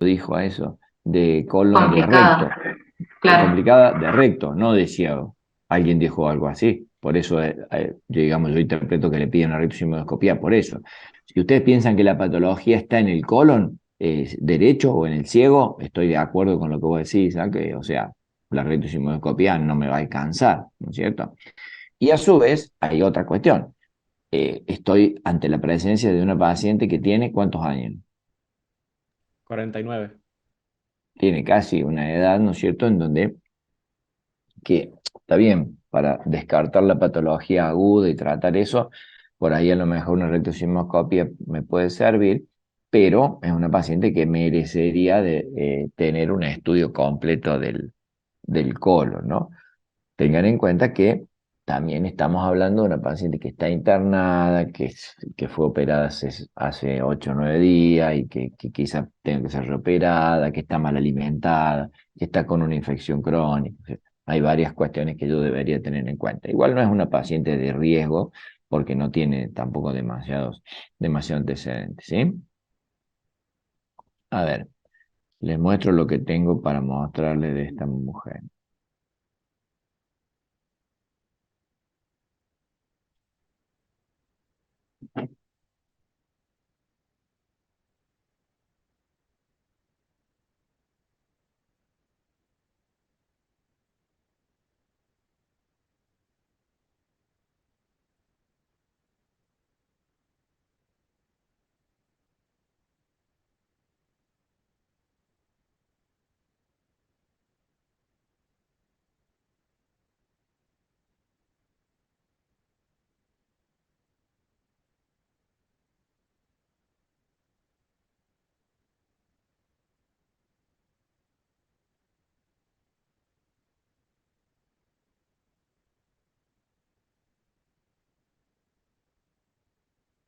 dijo a eso, de colon de Complicada, recto, claro. complicada de recto, no de ciego. Alguien dijo algo así. Por eso, yo, digamos, yo interpreto que le piden una rectosigmoidoscopía por eso. Si ustedes piensan que la patología está en el colon derecho o en el ciego, estoy de acuerdo con lo que vos decís, ¿ah? Que, o sea, la rectosigmoidoscopía no me va a alcanzar, ¿no es cierto? Y a su vez, hay otra cuestión. Estoy ante la presencia de una paciente que tiene ¿cuántos años? 49. Tiene casi una edad, ¿no es cierto?, en donde que está bien, para descartar la patología aguda y tratar eso, por ahí a lo mejor una rectosigmoscopia me puede servir, pero es una paciente que merecería tener un estudio completo del colon, ¿no? Tengan en cuenta que también estamos hablando de una paciente que está internada, que fue operada hace 8 o 9 días y que quizá tenga que ser reoperada, que está mal alimentada, que está con una infección crónica. O sea, hay varias cuestiones que yo debería tener en cuenta. Igual no es una paciente de riesgo porque no tiene tampoco demasiados antecedentes, ¿sí? A ver, les muestro lo que tengo para mostrarles de esta mujer.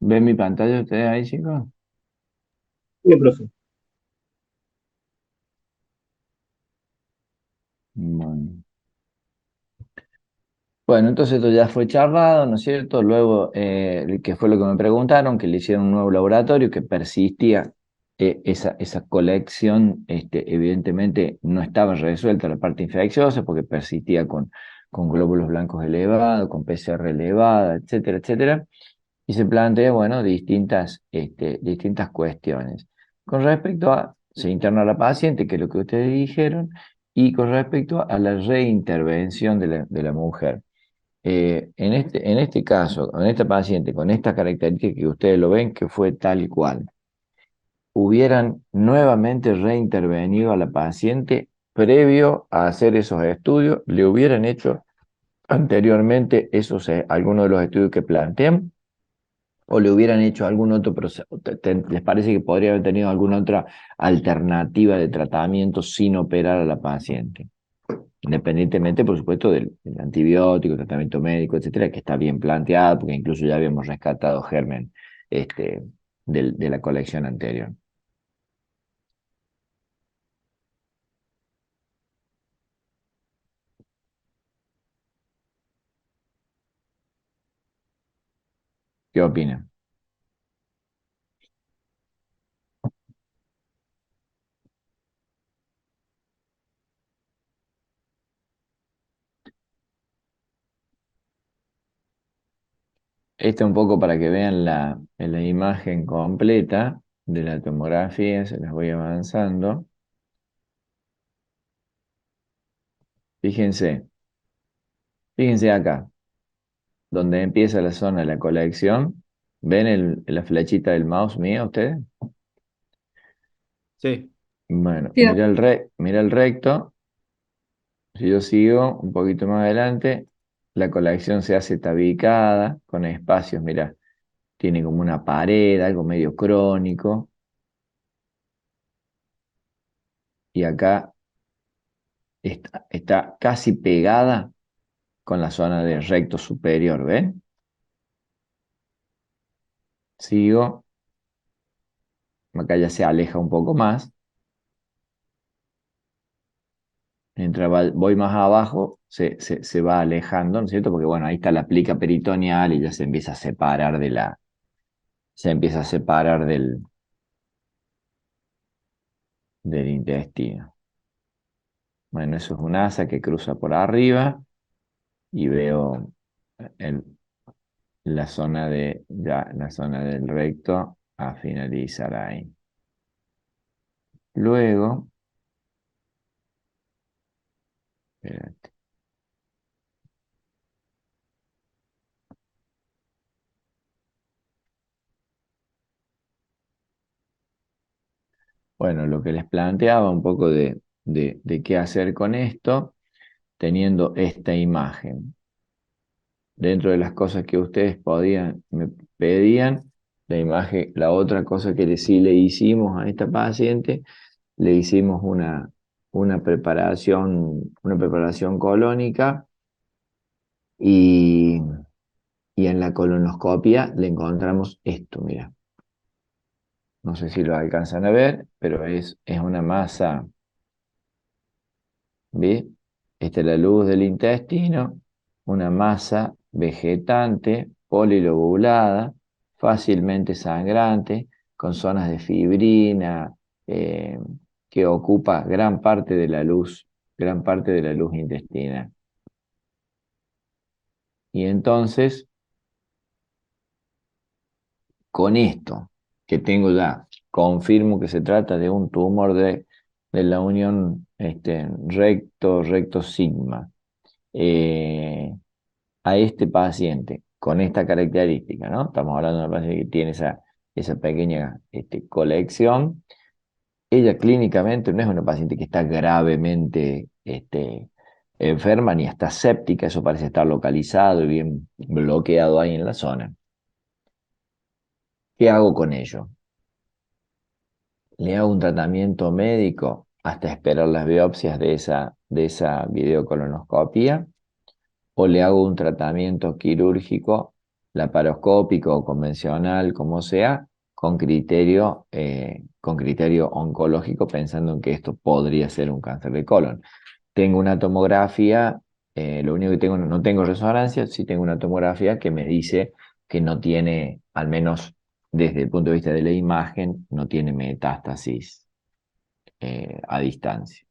¿Ven mi pantalla ustedes ahí, chicos? Sí, profe. Bueno. Bueno, entonces esto ya fue charlado, ¿no es cierto? Luego, que fue lo que me preguntaron, que le hicieron un nuevo laboratorio, que persistía esa colección, evidentemente no estaba resuelta la parte infecciosa, porque persistía con glóbulos blancos elevados, con PCR elevada, etcétera, etcétera. Y se plantea, bueno, distintas cuestiones. Con respecto a, se interna la paciente, que es lo que ustedes dijeron, y con respecto a la reintervención de la mujer. En este caso, con esta paciente, con estas características que ustedes lo ven, que fue tal y cual, hubieran nuevamente reintervenido a la paciente previo a hacer esos estudios, le hubieran hecho anteriormente algunos de los estudios que plantean, o le hubieran hecho algún otro proceso. ¿Les parece que podría haber tenido alguna otra alternativa de tratamiento sin operar a la paciente? Independientemente, por supuesto, del antibiótico, tratamiento médico, etcétera, que está bien planteado, porque incluso ya habíamos rescatado germen este, de la colección anterior. ¿Qué opinan? Esto un poco para que vean la imagen completa de la tomografía, se las voy avanzando. Fíjense, fíjense acá, donde empieza la zona de la colección. ¿Ven la flechita del mouse mía ustedes? Sí. Bueno, Sí. mira el recto. Si yo sigo un poquito más adelante, la colección se hace tabicada con espacios, mira, tiene como una pared, algo medio crónico, y acá está casi pegada con la zona del recto superior, ¿ven? Sigo, acá ya se aleja un poco más, mientras voy más abajo, se va alejando, ¿no es cierto? Porque bueno, ahí está la plica peritoneal y ya se empieza a separar se empieza a separar del intestino. Bueno, eso es un asa que cruza por arriba y veo el- la zona del recto a finalizar ahí. Luego, espérate. Bueno, lo que les planteaba un poco de qué hacer con esto, teniendo esta imagen. Dentro de las cosas que ustedes me pedían, la imagen, la otra cosa que sí le hicimos a esta paciente, le hicimos una preparación colónica y, y en la colonoscopia le encontramos esto, mira. No sé si lo alcanzan a ver, pero es una masa. ¿Ve? Esta es la luz del intestino, una masa vegetante, polilobulada, fácilmente sangrante, con zonas de fibrina, eh, que ocupa gran parte de la luz intestinal. Y entonces, con esto que tengo ya, confirmo que se trata de un tumor de la unión recto sigma. Eh, a este paciente con esta característica, ¿no? Estamos hablando de una paciente que tiene esa pequeña colección. Ella clínicamente no es una paciente que está gravemente enferma ni está séptica, eso parece estar localizado y bien bloqueado ahí en la zona. ¿Qué hago con ello? Le hago un tratamiento médico hasta esperar las biopsias de esa videocolonoscopia, o le hago un tratamiento quirúrgico, laparoscópico o convencional, como sea, con criterio oncológico, pensando en que esto podría ser un cáncer de colon. Tengo una tomografía, lo único que tengo, no tengo resonancia, sí tengo una tomografía que me dice que no tiene, al menos desde el punto de vista de la imagen, no tiene metástasis a distancia.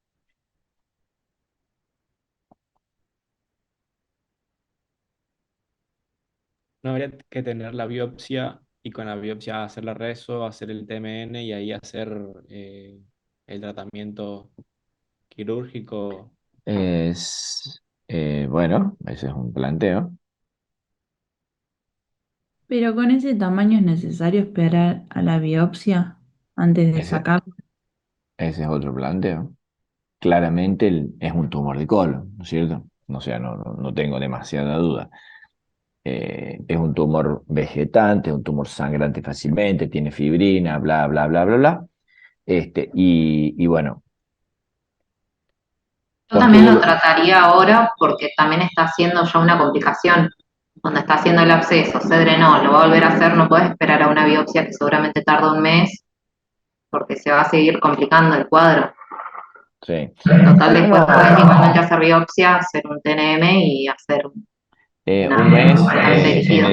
No habría que tener la biopsia y con la biopsia hacer la reso, hacer el TMN y ahí hacer el tratamiento quirúrgico. Bueno, ese es un planteo. Pero con ese tamaño es necesario esperar a la biopsia antes de Ese, sacarlo. ese es otro planteo. Claramente es un tumor de colon, ¿no es cierto? O sea, no tengo demasiada duda. Es un tumor vegetante, es un tumor sangrante fácilmente, tiene fibrina, bla, bla, bla, bla, bla. Y bueno, Yo ¿por qué también lo vuelvo? trataría ahora porque también está haciendo ya una complicación. Cuando está haciendo el absceso, se drenó, lo va a volver a hacer, no puedes esperar a una biopsia que seguramente tarda un mes porque se va a seguir complicando el cuadro. Sí. Total, No, después no, puedes igualmente hacer biopsia, hacer un TNM y hacer un una mes, correctamente dirigido.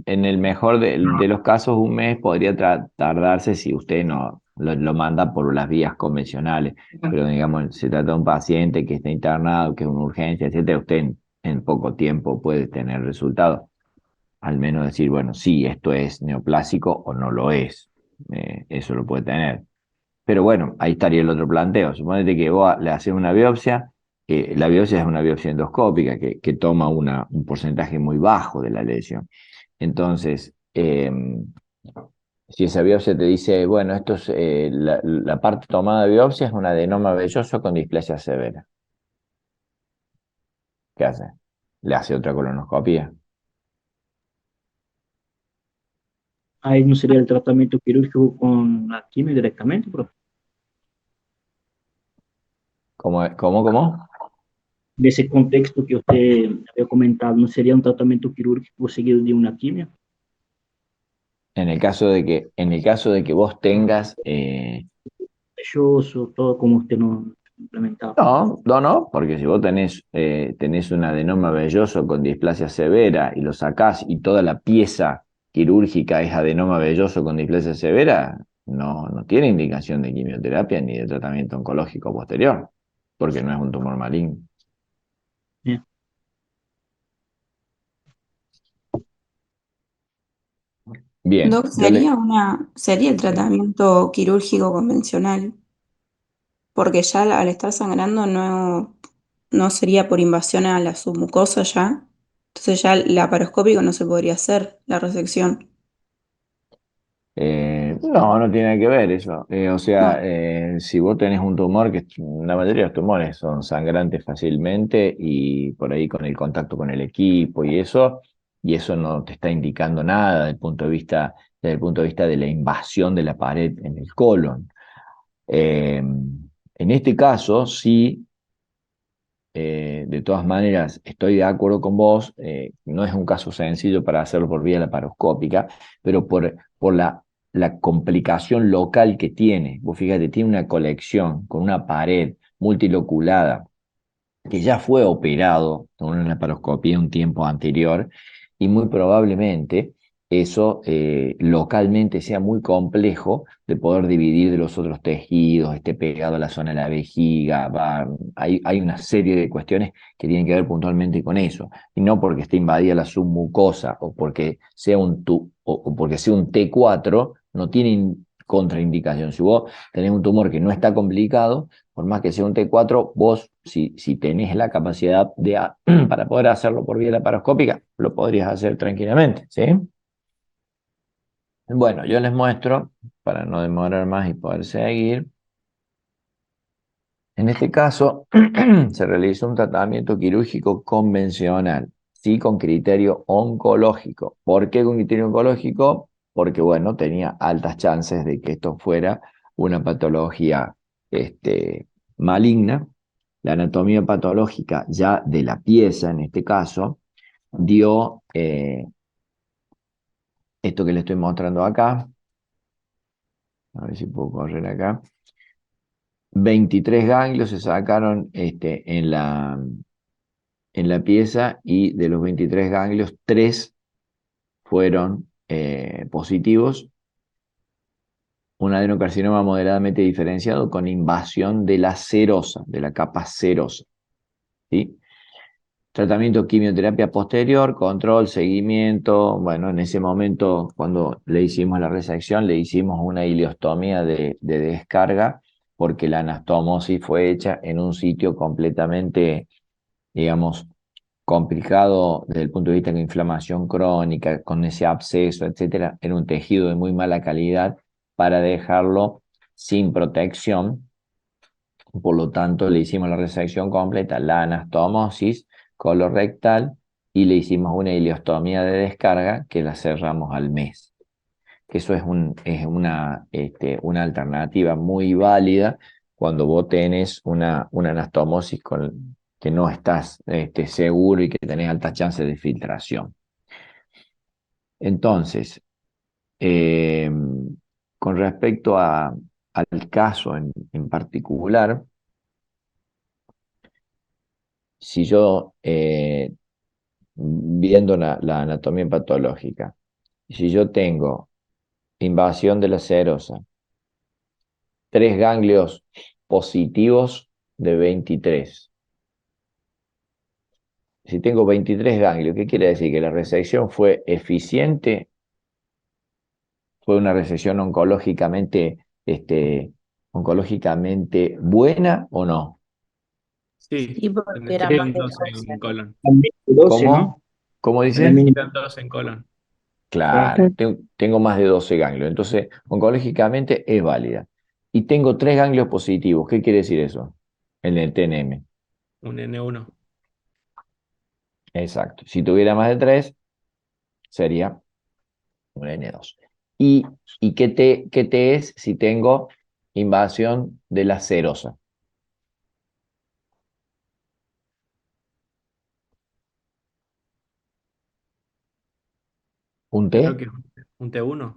en el mejor de los casos, un mes podría tardarse si usted no lo manda por las vías convencionales. Pero digamos, se trata de un paciente que está internado, que es una urgencia, etcétera. Usted en poco tiempo puede tener resultados. Al menos decir, bueno, sí, esto es neoplásico o no lo es. Eso lo puede tener. Pero bueno, ahí estaría el otro planteo. Suponete que vos le haces una biopsia, la biopsia es una biopsia endoscópica que toma un porcentaje muy bajo de la lesión. Entonces, si esa biopsia te dice, bueno, la parte tomada de biopsia es un adenoma velloso con displasia severa. ¿Qué hace? Le hace otra colonoscopia. Ahí no sería el tratamiento quirúrgico con la quimio directamente, profe. ¿Cómo? De ese contexto que usted había comentado, ¿no sería un tratamiento quirúrgico seguido de una quimio? En el caso de que vos tengas, Velloso, todo como usted no implementaba. no, porque si vos tenés un adenoma velloso con displasia severa y lo sacás y toda la pieza quirúrgica es adenoma velloso con displasia severa, no tiene indicación de quimioterapia ni de tratamiento oncológico posterior, porque no es un tumor maligno. Bien. Bien, Doc, ¿sería el tratamiento quirúrgico convencional? Porque ya al estar sangrando no sería por invasión a la submucosa ya. Entonces ya el laparoscópico no se podría hacer, la resección. no tiene nada que ver eso. O sea, No. si vos tenés un tumor, que la mayoría de los tumores son sangrantes fácilmente y por ahí con el contacto con el equipo y eso no te está indicando nada desde el punto de vista de la invasión de la pared en el colon. En este caso, sí, de todas maneras, estoy de acuerdo con vos, no es un caso sencillo para hacerlo por vía laparoscópica, pero por la complicación local que tiene. Vos fíjate, tiene una colección con una pared multiloculada que ya fue operado con una laparoscopía un tiempo anterior y muy probablemente eso localmente sea muy complejo de poder dividir de los otros tejidos, esté pegado a la zona de la vejiga, hay una serie de cuestiones que tienen que ver puntualmente con eso, y no porque esté invadida la submucosa o porque sea o porque sea un T4, no tiene contraindicación. Si vos tenés un tumor que no está complicado, por más que sea un T4, vos, si tenés la capacidad para poder hacerlo por vía laparoscópica, lo podrías hacer tranquilamente, ¿sí? Bueno, yo les muestro, para no demorar más y poder seguir. En este caso, se realizó un tratamiento quirúrgico convencional, sí, con criterio oncológico. ¿Por qué con criterio oncológico? Porque, bueno, tenía altas chances de que esto fuera una patología maligna. La anatomía patológica ya de la pieza, en este caso, dio esto que le estoy mostrando acá. A ver si puedo correr acá. 23 ganglios se sacaron en la pieza y de los 23 ganglios, 3 fueron positivos. Un adenocarcinoma moderadamente diferenciado con invasión de la serosa, de la capa serosa. ¿Sí? Tratamiento quimioterapia posterior, control, seguimiento. Bueno, en ese momento, cuando le hicimos la resección, le hicimos una ileostomía de descarga, porque la anastomosis fue hecha en un sitio completamente, digamos, complicado desde el punto de vista de inflamación crónica, con ese absceso, etcétera, en un tejido de muy mala calidad para dejarlo sin protección. Por lo tanto, le hicimos la resección completa, la anastomosis colorectal y le hicimos una ileostomía de descarga que la cerramos al mes. Eso es una alternativa muy válida cuando vos tenés una anastomosis que no estás seguro y que tenés altas chances de filtración. Entonces, con respecto al caso en particular, si yo, viendo la anatomía patológica, si yo tengo invasión de la serosa, 3 ganglios positivos de 23. Si tengo 23 ganglios, ¿qué quiere decir? Que la resección fue eficiente, fue una resección oncológicamente buena o no. Sí, Sí, porque era más necesitan de 12 12, en ¿no? colon. También 12, ¿no? ¿Cómo? ¿Cómo Era dice? mínimo. Necesitan 12 en colon. Claro, tengo más de 12 ganglios, entonces oncológicamente es válida. Y tengo 3 ganglios positivos, ¿qué quiere decir eso? En el TNM. Un N1. Exacto. Si tuviera más de 3, sería un N2. ¿Y qué T es si tengo invasión de la serosa? ¿Un Creo T? que es un T1.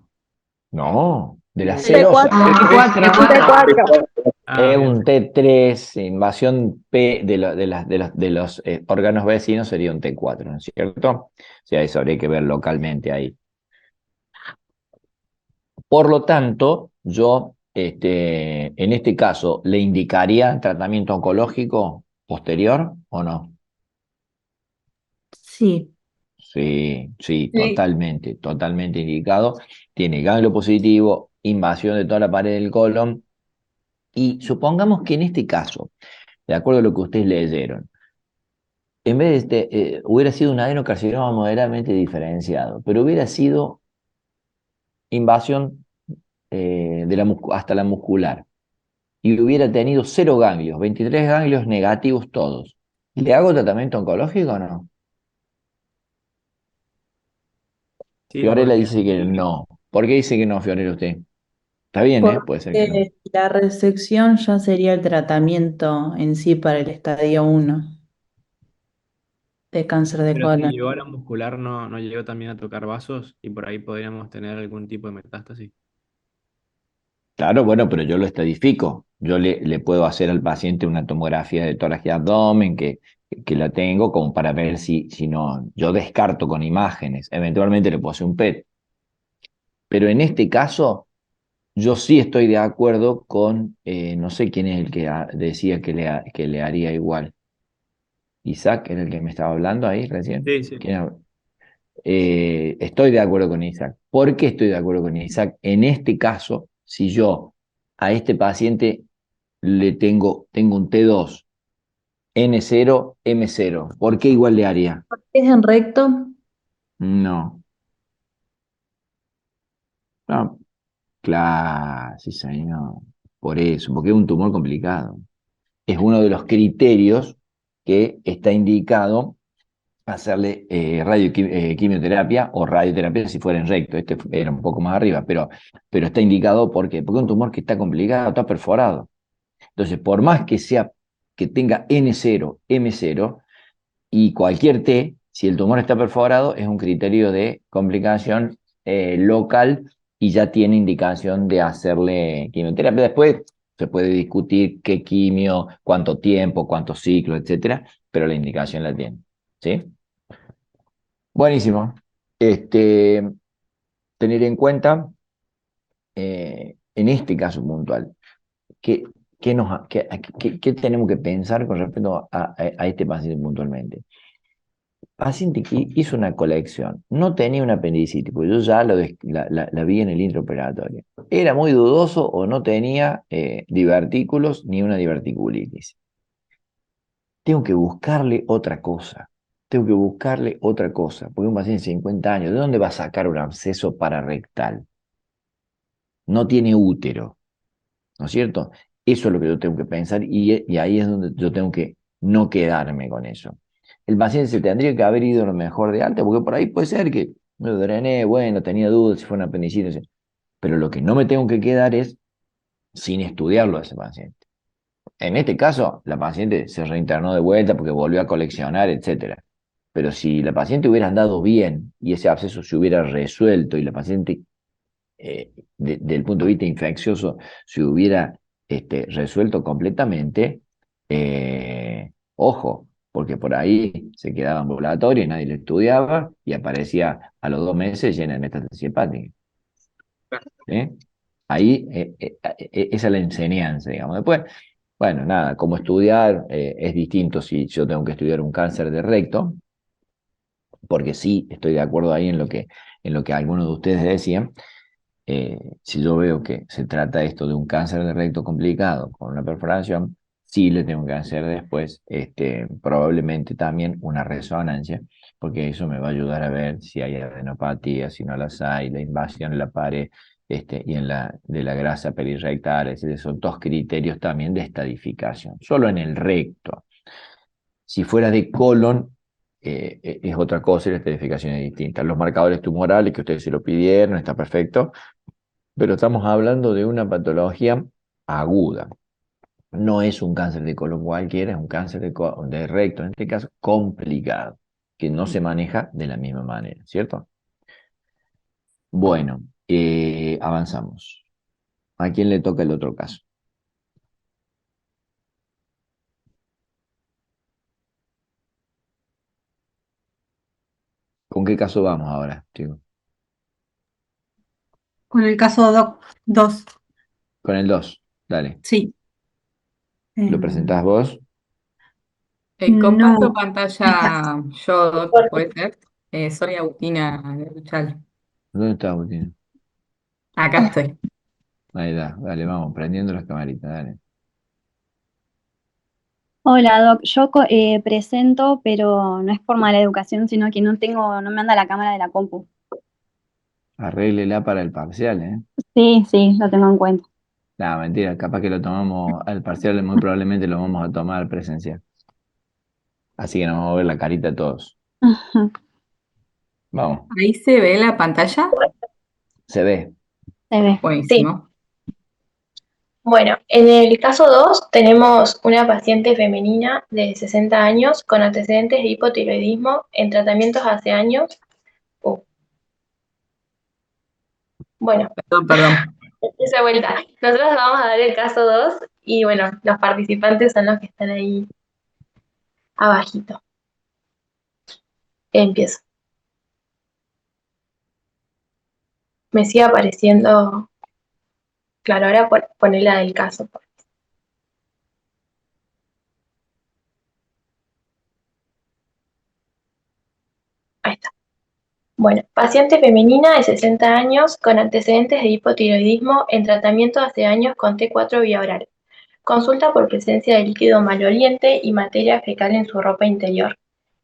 No, de la Un serosa. T4. Ah, Es bien. un T3, invasión P de los órganos vecinos sería un T4, ¿no es cierto? O sea, eso habría que ver localmente ahí. Por lo tanto, yo, en este caso, ¿le indicaría tratamiento oncológico posterior o no? Sí, Sí, sí, Sí. totalmente, totalmente indicado. Tiene ganglio positivo, invasión de toda la pared del colon. Y supongamos que en este caso, de acuerdo a lo que ustedes leyeron, en vez de hubiera sido un adenocarcinoma moderadamente diferenciado, pero hubiera sido invasión hasta la muscular y hubiera tenido 0 ganglios, 23 ganglios negativos todos. ¿Le hago tratamiento oncológico o no? Sí, Fiorella porque dice que ahí, no. ¿Por qué dice que no, Fiorella, usted? Está bien, ¿eh? Puede ser que no. porque la resección ya sería el tratamiento en sí para el estadio 1 de cáncer de pero si colon. llegó a la muscular, no llegó también a tocar vasos y por ahí podríamos tener algún tipo de metástasis. Claro, bueno, pero yo lo estadifico. Yo le puedo hacer al paciente una tomografía de tórax y abdomen que la tengo como para ver si no. Yo descarto con imágenes. Eventualmente le puedo hacer un PET. Pero en este caso, yo sí estoy de acuerdo con, no sé quién es el que decía que le haría igual. Isaac era el que me estaba hablando ahí recién. Sí, sí. Estoy de acuerdo con Isaac. ¿Por qué estoy de acuerdo con Isaac? En este caso, si yo a este paciente le tengo un T2, N0, M0, ¿por qué igual le haría? ¿Es en recto? No, no, claro, sí, señor. Por eso, porque es un tumor complicado. Es uno de los criterios que está indicado hacerle quimioterapia o radioterapia si fuera en recto. Este era un poco más arriba, pero está indicado porque es un tumor que está complicado, está perforado. Entonces, por más que sea que tenga N0, M0 y cualquier T, si el tumor está perforado, es un criterio de complicación local y ya tiene indicación de hacerle quimioterapia. Después se puede discutir qué quimio, cuánto tiempo, cuántos ciclos, etcétera, pero la indicación la tiene. ¿Sí? Buenísimo. Este, tener en cuenta, en este caso puntual, qué, qué tenemos que pensar con respecto a este paciente puntualmente. Paciente que hizo una colección, no tenía una apendicitis, pues yo ya la vi en el intraoperatorio. Era muy dudoso o no tenía divertículos ni una diverticulitis. Tengo que buscarle otra cosa. Tengo que buscarle otra cosa. Porque un paciente de 50 años, ¿de dónde va a sacar un absceso pararectal? No tiene útero, ¿no es cierto? Eso es lo que yo tengo que pensar y ahí es donde yo tengo que no quedarme con eso. El paciente se tendría que haber ido a lo mejor de alta, porque por ahí puede ser que me lo drené, bueno, tenía dudas si fue una apendicitis, pero lo que no me tengo que quedar es sin estudiarlo a ese paciente. En este caso, la paciente se reinternó de vuelta porque volvió a coleccionar, etcétera. Pero si la paciente hubiera andado bien y ese absceso se hubiera resuelto y la paciente, del punto de vista infeccioso, se hubiera resuelto completamente, ojo, porque por ahí se quedaba ambulatorio y nadie lo estudiaba y aparecía a los 2 meses llena de metástasis hepática. ¿Sí? Ahí, esa es la enseñanza, digamos. Después, bueno, nada, como estudiar es distinto si yo tengo que estudiar un cáncer de recto, porque sí, estoy de acuerdo ahí en lo que algunos de ustedes decían. Si yo veo que se trata esto de un cáncer de recto complicado con una perforación, sí le tengo que hacer después probablemente también una resonancia, porque eso me va a ayudar a ver si hay adenopatía, si no las hay, la invasión en la pared y de la grasa perirectal, son dos criterios también de estadificación, solo en el recto. Si fuera de colon, es otra cosa y la estadificación es distinta. Los marcadores tumorales que ustedes se lo pidieron, está perfecto, pero estamos hablando de una patología aguda. No es un cáncer de colon cualquiera, es un cáncer de recto, en este caso, complicado, que no se maneja de la misma manera, ¿cierto? Bueno, avanzamos. ¿A quién le toca el otro caso? ¿Con qué caso vamos ahora, chicos? Con el caso 2. Con el 2, dale. Sí. ¿Lo presentás vos? Comparto No, pantalla yo, Doc, puede ser. Soy Agustina Luchal. ¿Dónde está Agustín? Acá estoy. Ahí está, dale, vamos, prendiendo las camaritas, dale. Hola, Doc. Yo presento, pero no es por mala educación, sino que no me anda la cámara de la compu. Arréglela para el parcial, ¿eh? Sí, sí, lo tengo en cuenta. No, mentira, capaz que lo tomamos al parcial, muy probablemente lo vamos a tomar presencial. Así que nos vamos a ver la carita todos. Vamos, Ahí se ve la pantalla. se ve. Se ve. Sí, Buenísimo. bueno, en el caso 2 tenemos una paciente femenina de 60 años con antecedentes de hipotiroidismo en tratamientos hace años. Bueno, Perdón. esa vuelta. Nosotros vamos a dar el caso 2 y bueno, los participantes son los que están ahí abajito. Empiezo. Me sigue apareciendo, claro, ahora poner la del caso. Ahí está. Bueno, paciente femenina de 60 años con antecedentes de hipotiroidismo en tratamiento hace años con T4 vía oral. Consulta por presencia de líquido maloliente y materia fecal en su ropa interior.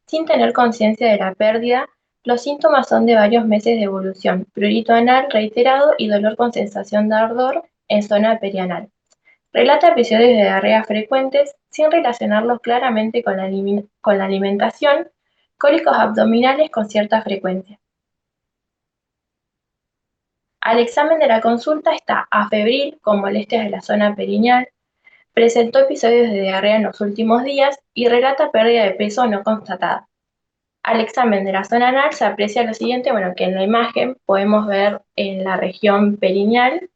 Sin tener conciencia de la pérdida, los síntomas son de varios meses de evolución, prurito anal reiterado y dolor con sensación de ardor en zona perianal. Relata episodios de diarrea frecuentes sin relacionarlos claramente con la alimentación, cólicos abdominales con cierta frecuencia. Al examen de la consulta está afebril con molestias de la zona perineal, presentó episodios de diarrea en los últimos días y relata pérdida de peso no constatada. Al examen de la zona anal se aprecia lo siguiente, bueno, que en la imagen podemos ver en la región perineal,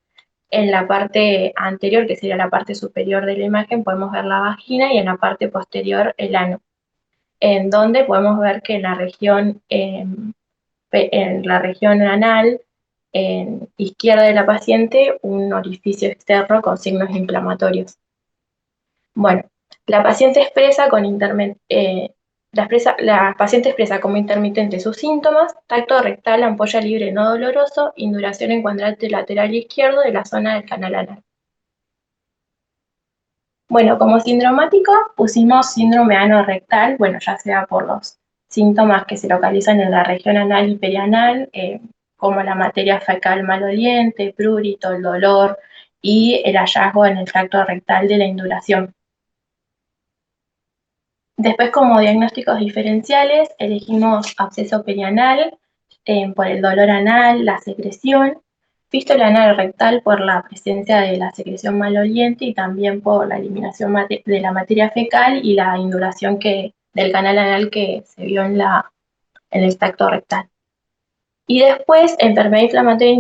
en la parte anterior, que sería la parte superior de la imagen, podemos ver la vagina y en la parte posterior el ano, en donde podemos ver que en la región anal, en izquierda de la paciente, un orificio externo con signos inflamatorios. Bueno, la paciente expresa la paciente expresa como intermitente sus síntomas: tacto rectal, ampolla libre no doloroso, induración en cuadrante lateral izquierdo de la zona del canal anal. Bueno, como sindromático pusimos síndrome anorrectal, bueno, ya sea por los síntomas que se localizan en la región anal y perianal, como la materia fecal maloliente, prurito, el dolor y el hallazgo en el tracto rectal de la induración. Después, como diagnósticos diferenciales, elegimos absceso perianal por el dolor anal, la secreción, fístula anal rectal por la presencia de la secreción maloliente y también por la eliminación de la materia fecal y la induración del canal anal que se vio en el tracto rectal. Y después, enfermedad inflamatoria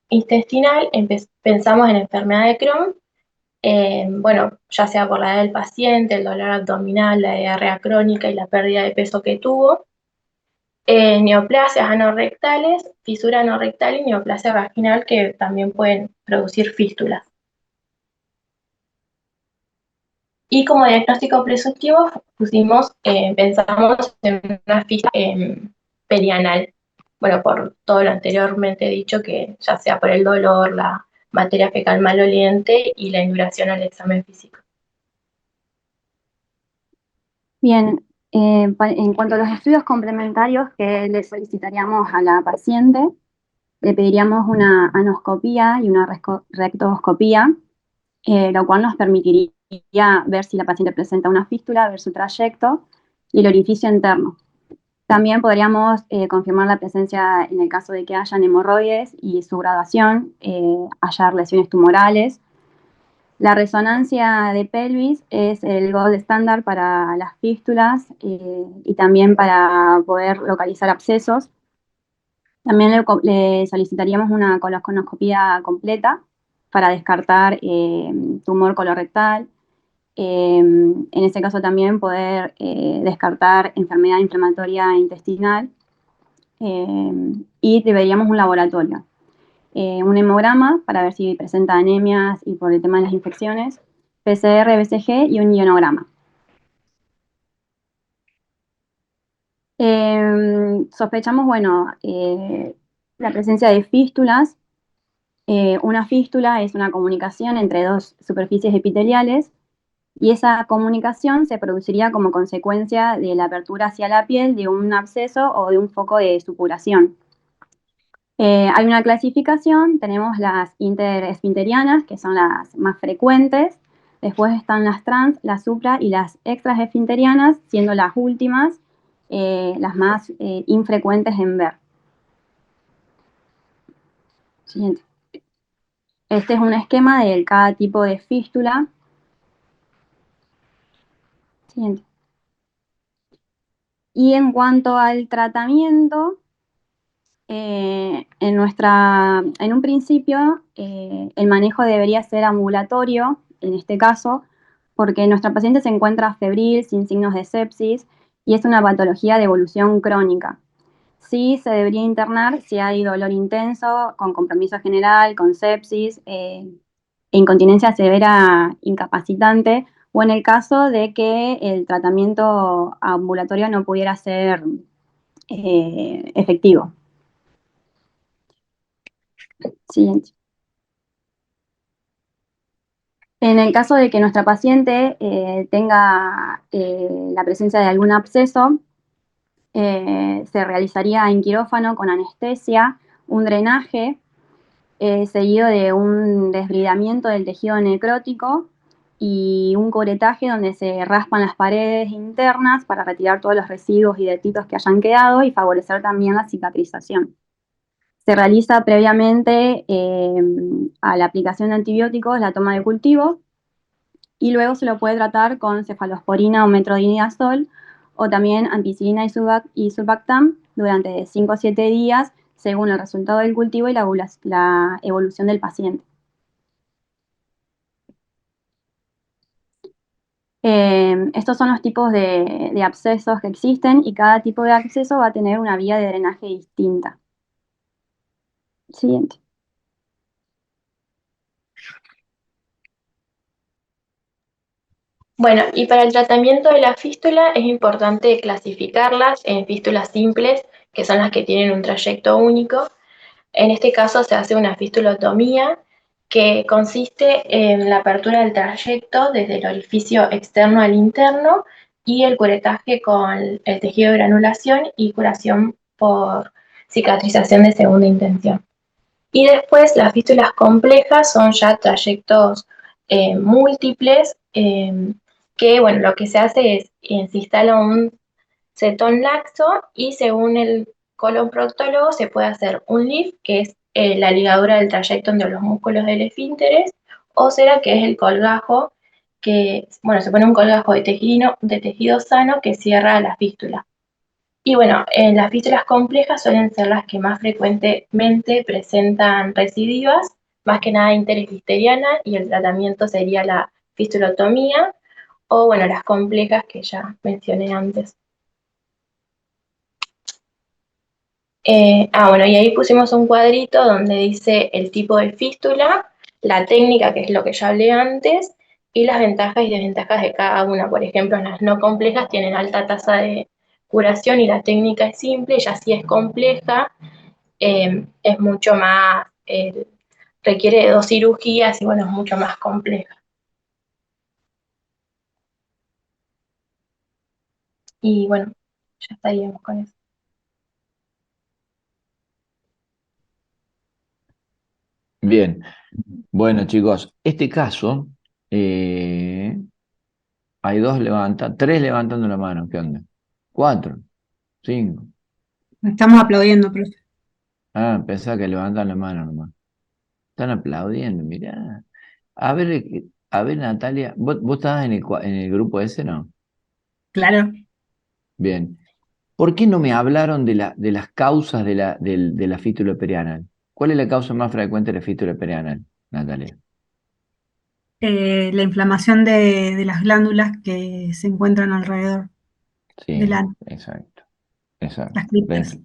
intestinal, pensamos en enfermedad de Crohn, bueno, ya sea por la edad del paciente, el dolor abdominal, la diarrea crónica y la pérdida de peso que tuvo, neoplasias anorrectales, fisura anorrectal y neoplasia vaginal que también pueden producir fístulas. Y como diagnóstico presuntivo pensamos en una fístula perianal, bueno, por todo lo anteriormente dicho, que ya sea por el dolor, la materia fecal maloliente y la induración al examen físico. Bien, en cuanto a los estudios complementarios que le solicitaríamos a la paciente, le pediríamos una anoscopía y una rectoscopía, lo cual nos permitiría ver si la paciente presenta una fístula, ver su trayecto y el orificio interno. También podríamos confirmar la presencia, en el caso de que hayan hemorroides y su gradación, hallar lesiones tumorales. La resonancia de pelvis es el gold estándar para las fístulas y también para poder localizar abscesos. También le solicitaríamos una coloscopia completa para descartar tumor colorectal. En ese caso también poder descartar enfermedad inflamatoria intestinal y deberíamos un laboratorio. un hemograma para ver si presenta anemias y por el tema de las infecciones, PCR, BCG y un ionograma. Sospechamos, bueno, la presencia de fístulas. Una fístula es una comunicación entre dos superficies epiteliales y esa comunicación se produciría como consecuencia de la apertura hacia la piel de un absceso o de un foco de supuración. Hay una clasificación, tenemos las interesfinterianas, que son las más frecuentes, después están las trans, las supra y las extraesfinterianas, siendo las últimas las más infrecuentes en ver. Siguiente. Este es un esquema de cada tipo de fístula. Siguiente. Y en cuanto al tratamiento, en un principio, el manejo debería ser ambulatorio, en este caso, porque nuestra paciente se encuentra febril, sin signos de sepsis, y es una patología de evolución crónica. Sí se debería internar si hay dolor intenso, con compromiso general, con sepsis, e incontinencia severa incapacitante, o en el caso de que el tratamiento ambulatorio no pudiera ser efectivo. Siguiente. En el caso de que nuestra paciente tenga la presencia de algún absceso, se realizaría en quirófano con anestesia, un drenaje, seguido de un desbridamiento del tejido necrótico y un curetaje donde se raspan las paredes internas para retirar todos los residuos y detitos que hayan quedado y favorecer también la cicatrización. Se realiza previamente a la aplicación de antibióticos la toma de cultivo y luego se lo puede tratar con cefalosporina o metronidazol o también ampicilina y sulbactam durante 5 o 7 días según el resultado del cultivo y la evolución del paciente. Estos son los tipos de abscesos que existen y cada tipo de absceso va a tener una vía de drenaje distinta. Siguiente. Bueno, y para el tratamiento de la fístula es importante clasificarlas en fístulas simples, que son las que tienen un trayecto único. En este caso se hace una fistulotomía, que consiste en la apertura del trayecto desde el orificio externo al interno y el curetaje con el tejido de granulación y curación por cicatrización de segunda intención. Y después las fístulas complejas son ya trayectos múltiples, que bueno, lo que se hace es se instala un cetón laxo y según el colon-proctólogo se puede hacer un LIF, que es la ligadura del trayecto entre los músculos del esfínteres, o será que es el colgajo, que bueno, se pone un colgajo de tejido sano que cierra la fístula. Y bueno, las fístulas complejas suelen ser las que más frecuentemente presentan recidivas, más que nada intereslisteriana, y el tratamiento sería la fistulotomía, o bueno, las complejas que ya mencioné antes. Bueno, y ahí pusimos un cuadrito donde dice el tipo de fístula, la técnica, que es lo que ya hablé antes, y las ventajas y desventajas de cada una. Por ejemplo, en las no complejas tienen alta tasa de curación y la técnica es simple, y así es compleja, es mucho más, requiere de 2 cirugías y bueno, es mucho más compleja. Y bueno, ya estaríamos con eso. Bien, bueno chicos, este caso, hay tres levantando la mano, ¿qué onda? 4, 5. Estamos aplaudiendo, profe. Pensaba que levantan la mano nomás. Están aplaudiendo, mirá. A ver Natalia, ¿vos estabas en el grupo ese, no? Claro. Bien. ¿Por qué no me hablaron de las causas de la fístula perianal? ¿Cuál es la causa más frecuente de la fístula perianal, Natalia? La inflamación de las glándulas que se encuentran alrededor Sí, del ano, exacto. Exacto. las criptas.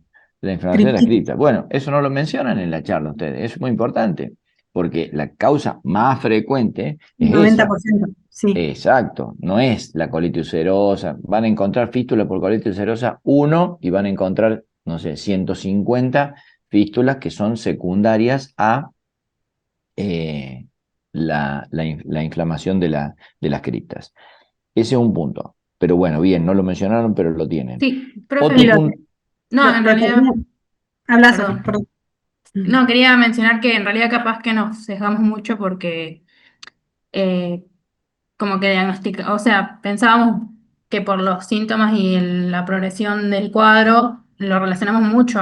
La inflamación de las Criptitis. criptas. Bueno, eso no lo mencionan en la charla ustedes, es muy importante, porque la causa más frecuente es esa. 90%, sí. Exacto, no es la colitis ulcerosa. Van a encontrar fístula por colitis ulcerosa 1 y van a encontrar, no sé, 150 fístulas que son secundarias a la inflamación de las criptas. Ese es un punto. Pero bueno, bien, no lo mencionaron, pero lo tienen. Sí, profe, Otro Sí, lo, punto. no, lo en realidad, termino. Habla, Sofi, perdón. perdón. No, quería mencionar que en realidad capaz que nos sesgamos mucho porque eh, como que diagnostica, o sea, pensábamos que por los síntomas y la progresión del cuadro lo relacionamos mucho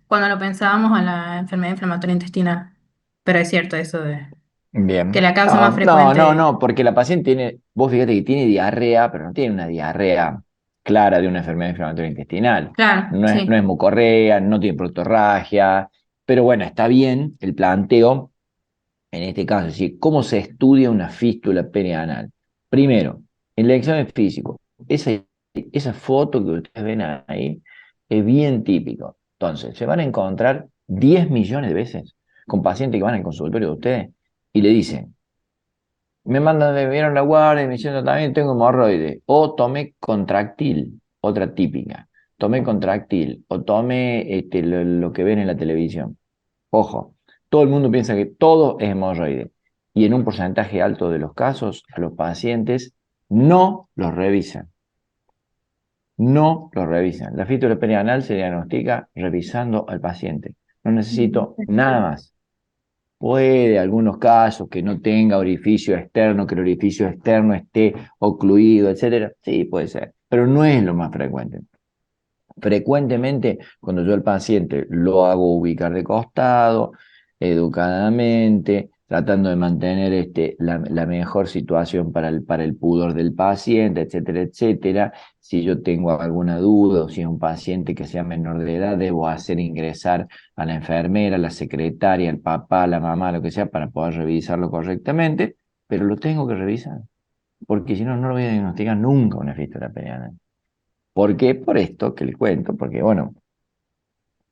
cuando lo pensábamos a la enfermedad inflamatoria intestinal. Pero es cierto eso de que Bien. la causa más No, frecuente, porque la paciente tiene, vos fíjate que tiene diarrea, pero no tiene una diarrea clara de una enfermedad inflamatoria intestinal. claro, No es sí. mucorrea, no tiene protorragia, pero bueno, está bien el planteo en este caso, es decir, ¿cómo se estudia una fístula perianal? Primero, en el examen físico, esa foto que ustedes ven ahí es bien típico. Entonces, se van a encontrar 10 millones de veces con pacientes que van al consultorio de ustedes y le dicen, me vieron la guardia y me dicen, también tengo hemorroides, o tomé contractil, otra típica, tomé contractil, o tomé lo que ven en la televisión. Ojo, todo el mundo piensa que todo es hemorroide y en un porcentaje alto de los casos a los pacientes no los revisan. No los revisan. La fístula perianal se diagnostica revisando al paciente. No necesito nada más. Puede, algunos casos, que no tenga orificio externo, que el orificio externo esté ocluido, etcétera. Sí, puede ser, pero no es lo más frecuente. Frecuentemente, cuando yo al paciente lo hago ubicar de costado, educadamente, tratando de mantener la mejor situación para el pudor del paciente, etcétera, etcétera. Si yo tengo alguna duda o si es un paciente que sea menor de edad, debo hacer ingresar a la enfermera, a la secretaria, al papá, a la mamá, lo que sea, para poder revisarlo correctamente, pero lo tengo que revisar, porque si no, no lo voy a diagnosticar nunca una fístula perianal. ¿Por qué? Por esto que les cuento, porque bueno,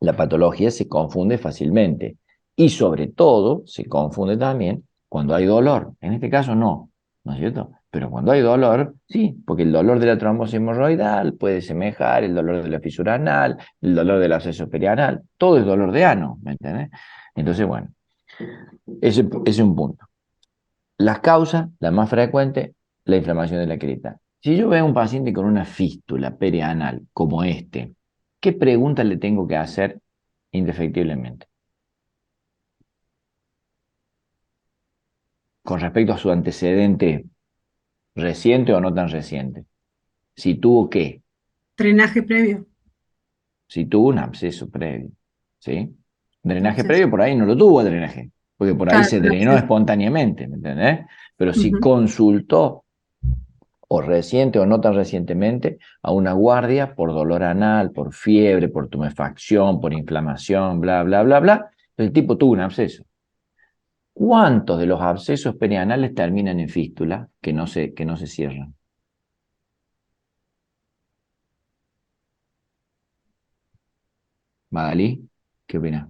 la patología se confunde fácilmente y sobre todo se confunde también cuando hay dolor. En este caso no, ¿no es cierto? Pero cuando hay dolor, sí, porque el dolor de la trombosis hemorroidal puede semejar el dolor de la fisura anal, el dolor del absceso perianal, todo es dolor de ano, ¿me entiendes? Entonces, bueno, ese es un punto. Las causas, la más frecuente, la inflamación de la cripta. Si yo veo a un paciente con una fístula perianal como este, ¿qué pregunta le tengo que hacer indefectiblemente? Con respecto a su antecedente reciente o no tan reciente. Si tuvo qué, Drenaje previo. si tuvo un absceso previo, ¿sí? Drenaje Absceso. previo por ahí no lo tuvo drenaje, porque por ahí Claro, se pero drenó absceso. espontáneamente, ¿me entendés? Pero si Ujú. consultó o reciente o no tan recientemente, a una guardia por dolor anal, por fiebre, por tumefacción, por inflamación, bla, bla, bla, bla, el tipo tuvo un absceso. ¿Cuántos de los abscesos perianales terminan en fístula que no se cierran? Magalí, ¿qué opinas?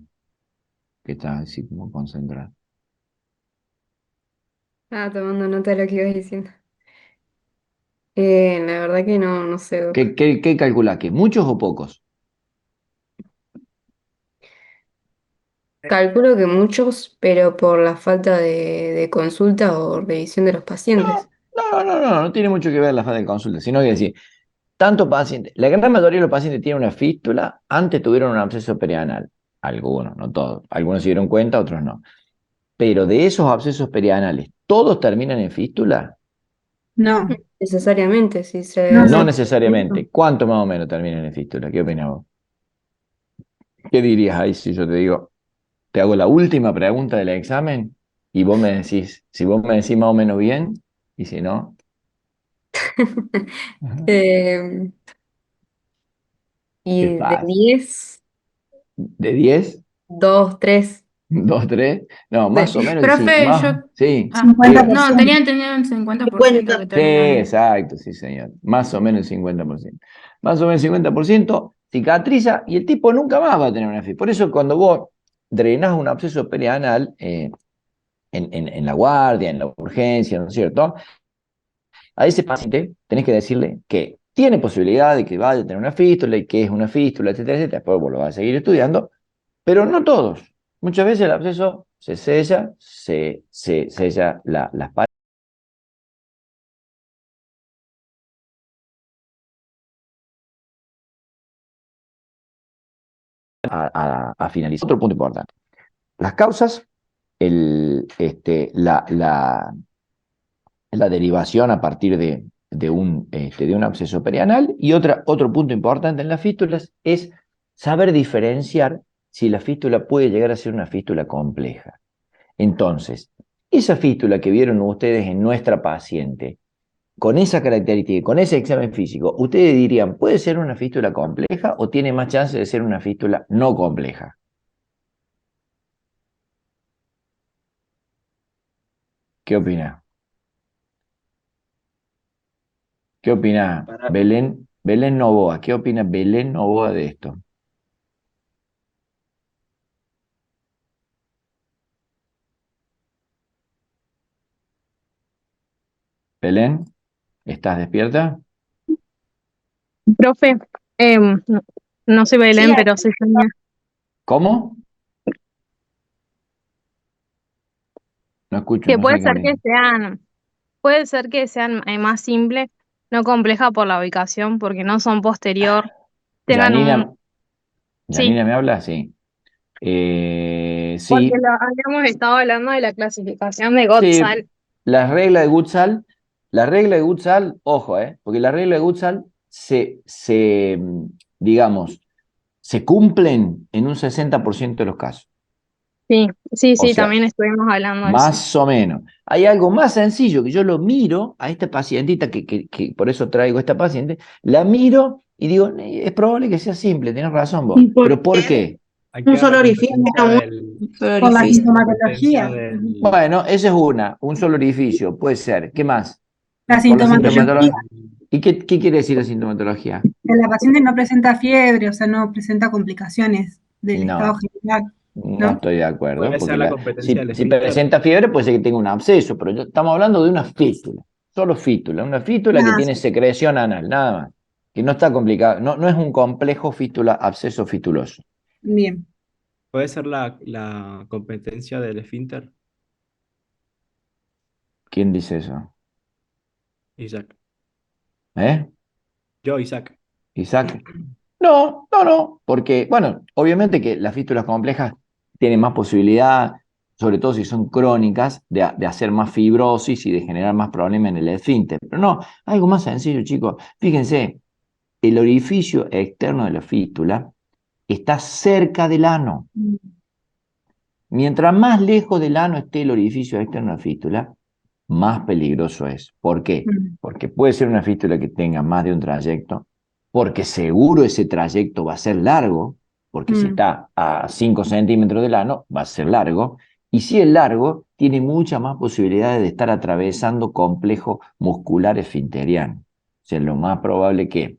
Que estás así como concentrada. Estaba tomando nota de lo que ibas diciendo. La verdad que no, no sé, Doc. ¿Qué calculás? ¿Que muchos o pocos? Calculo que muchos, pero por la falta de consulta o revisión de los pacientes. No tiene mucho que ver la falta de consulta, sino que decir, tanto paciente, la gran mayoría de los pacientes tienen una fístula, antes tuvieron un absceso perianal. Algunos, no todos. Algunos se dieron cuenta, otros no. Pero de esos abscesos perianales, ¿todos terminan en fístula? No, Necesariamente, si no, No no. necesariamente. ¿Cuánto más o menos terminan en fístula? ¿Qué opinas vos? ¿Qué dirías ahí si yo te digo, te hago la última pregunta del examen y vos me decís, si vos me decís más o menos bien, y si no, Eh, qué y de fácil. 10, ¿De 10? 2, 3. ¿2, 3? No, más o menos, sí, profe, más, sí, ah, diga. no, tenía entendido un 50% que Sí, terminan en... exacto, sí, señor. Más o menos el 50%. Más o menos el 50%. cicatriza y el tipo nunca más va a tener una fístula. Por eso cuando vos drenás un absceso perianal en la guardia, en la urgencia, ¿no es cierto? A ese paciente tenés que decirle que tiene posibilidad de que vaya a tener una fístula y que es una fístula, etcétera, etcétera. Después vos lo vas a seguir estudiando, pero no todos. Muchas veces el absceso se sella, se sella las paredes a finalizar. Otro punto importante. Las causas, la derivación a partir de un absceso perianal. Y otro punto importante en las fístulas es saber diferenciar si la fístula puede llegar a ser una fístula compleja. Entonces, esa fístula que vieron ustedes en nuestra paciente, con esa característica y con ese examen físico, ustedes dirían, ¿puede ser una fístula compleja o tiene más chance de ser una fístula no compleja? ¿Qué opina? ¿Qué opina Belén Novoa? ¿Qué opina Belén Novoa de esto? Belén, ¿estás despierta? Profe, no soy Sí, Belén, pero soy Sonia. ¿Cómo? No escucho, Que no sé qué me... puede ser que sean más simples, no compleja por la ubicación, porque no son posterior, tengan Janina, sí, ¿Janina me habla? Sí. porque Sí, habíamos estado hablando de la clasificación de sí. Gotzal. La regla de Gutzal, ojo, porque la regla de Gutzal digamos, se cumplen en un 60% de los casos. Sí, sí, O sí, sea, también estuvimos hablando de eso. más o menos. Hay algo más sencillo que yo lo miro a esta pacientita, que por eso traigo a esta paciente, la miro y digo, es probable que sea simple, tenés razón vos. ¿Y por ¿Pero por qué? qué? Hay Un que ver solo la orificio, competencia Solo por la orificio. competencia sintomatología. Bueno, esa es un solo orificio, puede ser. ¿Qué más? La Por la sintomatología. sintomatología. ¿Y qué quiere decir la sintomatología? Que la paciente no presenta fiebre, o sea, no presenta complicaciones del estado No, general, no ¿no? estoy de acuerdo, puede ser porque la competencia del si esfínter. presenta fiebre puede ser que tenga un absceso, pero estamos hablando de una fístula, solo fístula, una fístula que Ah, tiene secreción anal, nada más, que no está complicado, no es un complejo fístula, absceso fistuloso. bien. Puede ser la competencia del esfínter, ¿Quién dice eso? Isaac. ¿Eh? Yo, Isaac. Isaac. No, porque, bueno, obviamente que las fístulas complejas tienen más posibilidad, sobre todo si son crónicas, de hacer más fibrosis y de generar más problemas en el esfínter. Pero no, algo más sencillo, chicos. Fíjense, el orificio externo de la fístula está cerca del ano. Mientras más lejos del ano esté el orificio externo de la fístula, más peligroso es. ¿Por qué? Porque puede ser una fístula que tenga más de un trayecto, porque seguro ese trayecto va a ser largo, porque si está a 5 centímetros del ano, va a ser largo, y si es largo, tiene muchas más posibilidades de estar atravesando complejo muscular esfinteriano. O sea, lo más probable que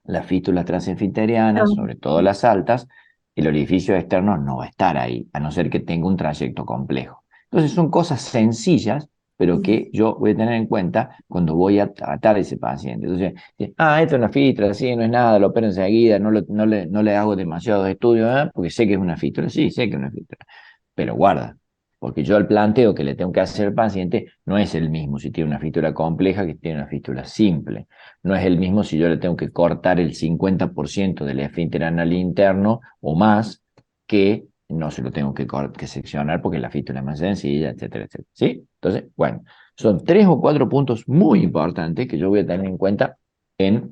las fístulas transesfinterianas, sobre todo las altas, el orificio externo no va a estar ahí, a no ser que tenga un trayecto complejo. Entonces son cosas sencillas, pero que yo voy a tener en cuenta cuando voy a tratar a ese paciente. Entonces, esto es una fístula, sí, no es nada, lo opero enseguida, no le hago demasiados estudios, porque sé que es una fístula, sí, sé que es una fístula, pero guarda, porque yo el planteo que le tengo que hacer al paciente no es el mismo si tiene una fístula compleja que si tiene una fístula simple. No es el mismo si yo le tengo que cortar el 50% del esfínter anal interno o más, que no se lo tengo que seccionar porque la fístula es más sencilla, etcétera, etcétera. ¿Sí? Entonces, bueno, son 3 o 4 puntos muy importantes que yo voy a tener en cuenta en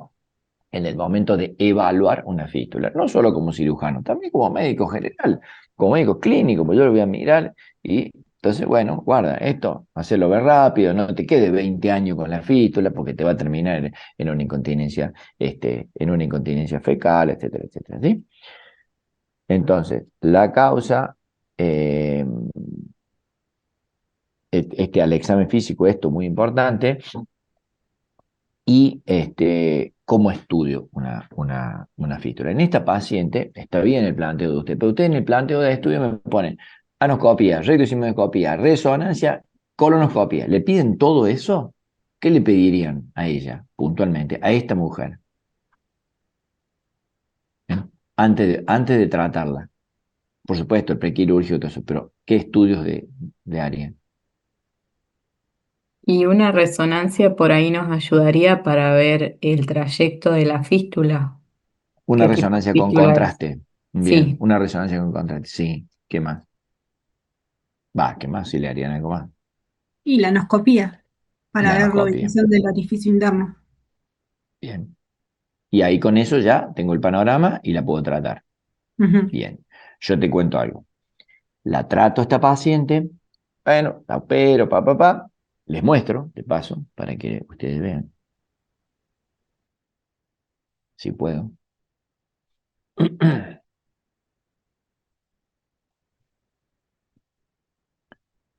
el momento de evaluar una fístula, no solo como cirujano, también como médico general, como médico clínico, pues yo lo voy a mirar y entonces, bueno, guarda, esto, hacerlo ver rápido, no te quede 20 años con la fístula porque te va a terminar en una incontinencia fecal, etcétera, etcétera, ¿sí? Entonces, la causa, al examen físico, esto muy importante, y cómo estudio una fístula. En esta paciente, está bien el planteo de usted, pero usted en el planteo de estudio me ponen anoscopía, rectosigmoidoscopía, resonancia, colonoscopía. ¿Le piden todo eso? ¿Qué le pedirían a ella, puntualmente, a esta mujer? Antes de tratarla. Por supuesto, el prequirúrgico y todo eso, pero ¿qué estudios le harían? Y una resonancia por ahí nos ayudaría para ver el trayecto de la fístula. Una ¿Qué tipo de resonancia con fístula es? contraste. Bien, Sí. una resonancia con contraste. Sí, ¿qué más? ¿Qué más? Si le harían algo más. Y la anoscopía, para La ver la anoscopia. ubicación del orificio interno. Bien. Y ahí con eso ya tengo el panorama y la puedo tratar. Ujú. Bien. Yo te cuento algo. La trato a esta paciente. Bueno, la opero, les muestro, de paso, para que ustedes vean. Si puedo.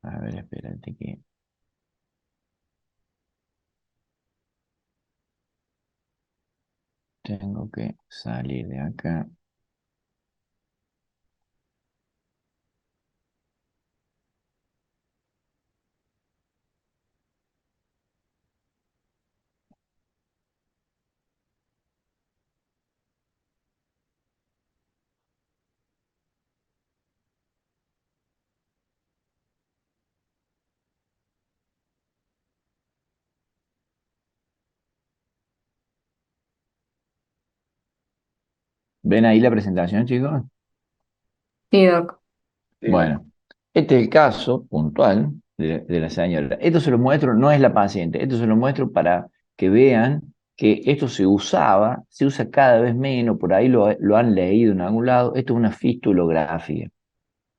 A ver, espérate que... Tengo que salir de acá. ¿Ven ahí la presentación, chicos? Sí, doc. Bueno, este es el caso puntual de la señora. Esto se lo muestro, no es la paciente, esto se lo muestro para que vean que esto se usa cada vez menos, por ahí lo han leído en algún lado. Esto es una fistulografía.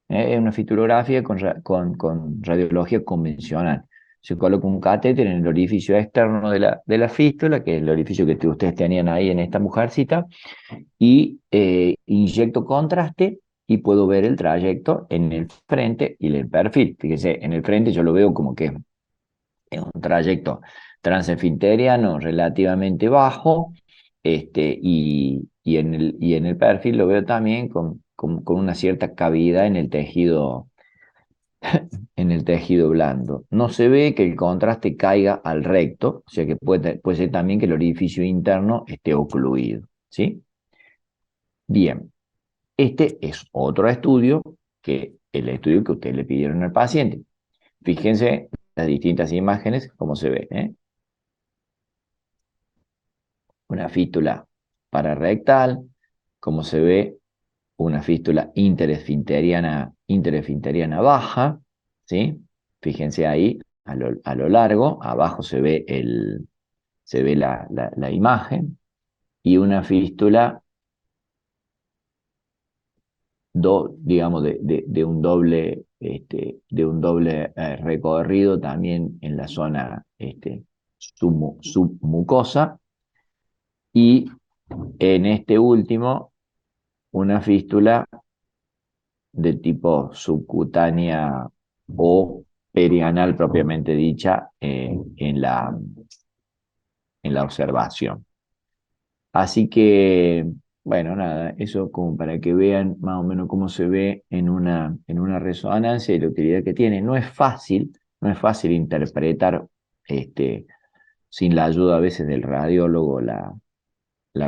Es una fistulografía con radiología convencional. Se coloca un catéter en el orificio externo de la fístula, que es el orificio que ustedes tenían ahí en esta mujercita, y inyecto contraste y puedo ver el trayecto en el frente y en el perfil. Fíjense, en el frente yo lo veo como que es un trayecto transesfinteriano relativamente bajo, y en el perfil lo veo también con una cierta cavidad en el tejido blando. No se ve que el contraste caiga al recto, o sea que puede ser también que el orificio interno esté ocluido, ¿sí? Bien, este es otro estudio que el estudio que ustedes le pidieron al paciente. Fíjense las distintas imágenes, cómo se ve, ¿eh? Una fístula pararectal, cómo se ve una fístula interesfinteriana baja, ¿sí? Fíjense ahí, a lo largo, abajo se ve la imagen, y una fístula, digamos, de un doble recorrido también en la zona submucosa, y en este último, una fístula de tipo subcutánea o perianal propiamente dicha, en la observación. Así que, bueno, nada, eso como para que vean más o menos cómo se ve en una resonancia y la utilidad que tiene. No es fácil interpretar sin la ayuda a veces del radiólogo la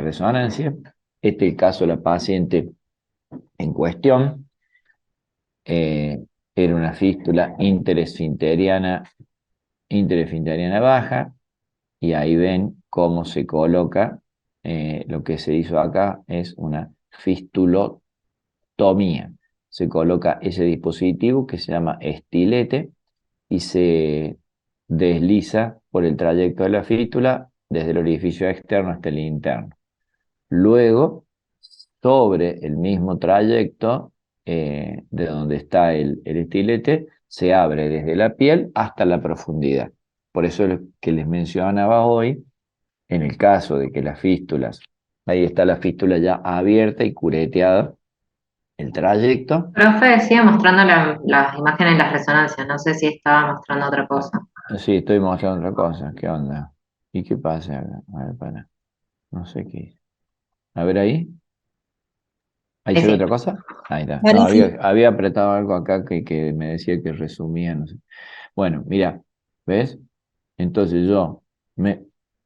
resonancia. Este es el caso de la paciente en cuestión. Era una fístula interesfinteriana baja, y ahí ven cómo se coloca. Lo que se hizo acá es una fistulotomía. Se coloca ese dispositivo que se llama estilete y se desliza por el trayecto de la fístula desde el orificio externo hasta el interno. Luego, sobre el mismo trayecto, de donde está el estilete, se abre desde la piel hasta la profundidad. Por eso es lo que les mencionaba hoy, en el caso de que las fístulas, ahí está la fístula ya abierta y cureteada, el trayecto. Profe, sigue mostrando las imágenes de las resonancias, no sé si estaba mostrando otra cosa. Sí, estoy mostrando otra cosa, ¿qué onda? ¿Y qué pasa acá? A ver, para. No sé qué. A ver ahí. ¿Ahí se ve Sí. otra cosa? Ahí está. Ahora No, sí. había apretado algo acá que me decía que resumía, no sé. Bueno, mira, ¿ves? Entonces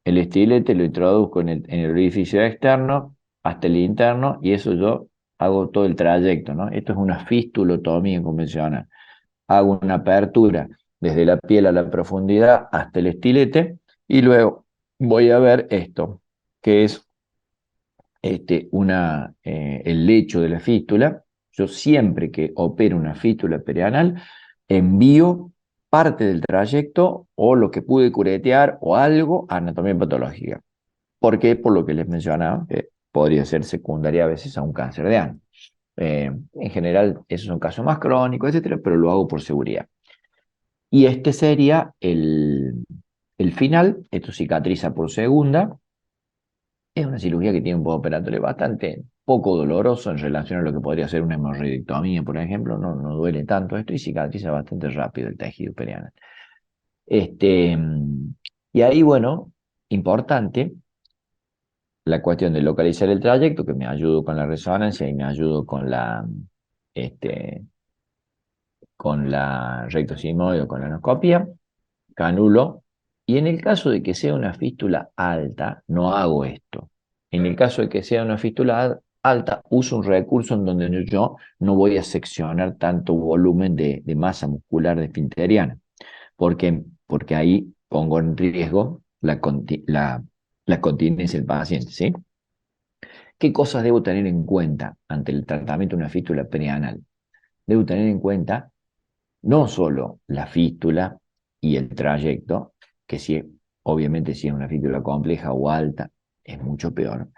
el estilete lo introduzco en el orificio externo hasta el interno y eso yo hago todo el trayecto, ¿no? Esto es una fistulotomía convencional. Hago una apertura desde la piel a la profundidad hasta el estilete y luego voy a ver esto, que es el lecho de la fístula. Yo siempre que opero una fístula perianal, envío parte del trayecto o lo que pude curetear o algo a anatomía patológica. ¿Por qué? Por lo que les mencionaba, que podría ser secundaria a veces a un cáncer de ano. En general, esos son casos más crónicos, etcétera, pero lo hago por seguridad. Y este sería el final. Esto cicatriza por segunda. Es una cirugía que tiene un postoperatorio bastante poco doloroso en relación a lo que podría ser una hemorroidectomía, por ejemplo. No duele tanto esto y cicatriza bastante rápido el tejido perianal. Este, y ahí, bueno, importante la cuestión de localizar el trayecto, que me ayudo con la resonancia y me ayudo con la rectosigmoide o con la anoscopia, canulo, y en el caso de que sea una fístula alta, no hago esto. En el caso de que sea una fístula alta, uso un recurso en donde yo no voy a seccionar tanto volumen de masa muscular esfinteriana, porque ahí pongo en riesgo la continencia del paciente, ¿sí? ¿Qué cosas debo tener en cuenta ante el tratamiento de una fístula perianal? Debo tener en cuenta no solo la fístula y el trayecto, que si, obviamente si es una fístula compleja o alta, es mucho peor,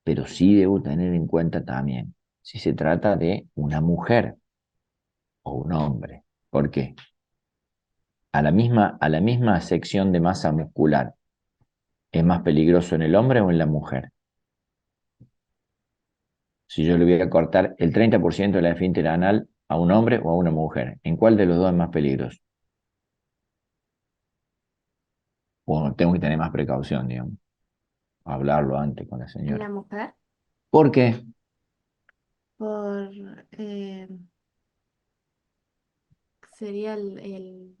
pero sí debo tener en cuenta también si se trata de una mujer o un hombre. ¿Por qué? A la misma sección de masa muscular, ¿es más peligroso en el hombre o en la mujer? Si yo le voy a cortar el 30% de la esfínter anal a un hombre o a una mujer, ¿en cuál de los dos es más peligroso? O tengo que tener más precaución, digamos, hablarlo antes con la En señora. la mujer, ¿Por qué? por sería el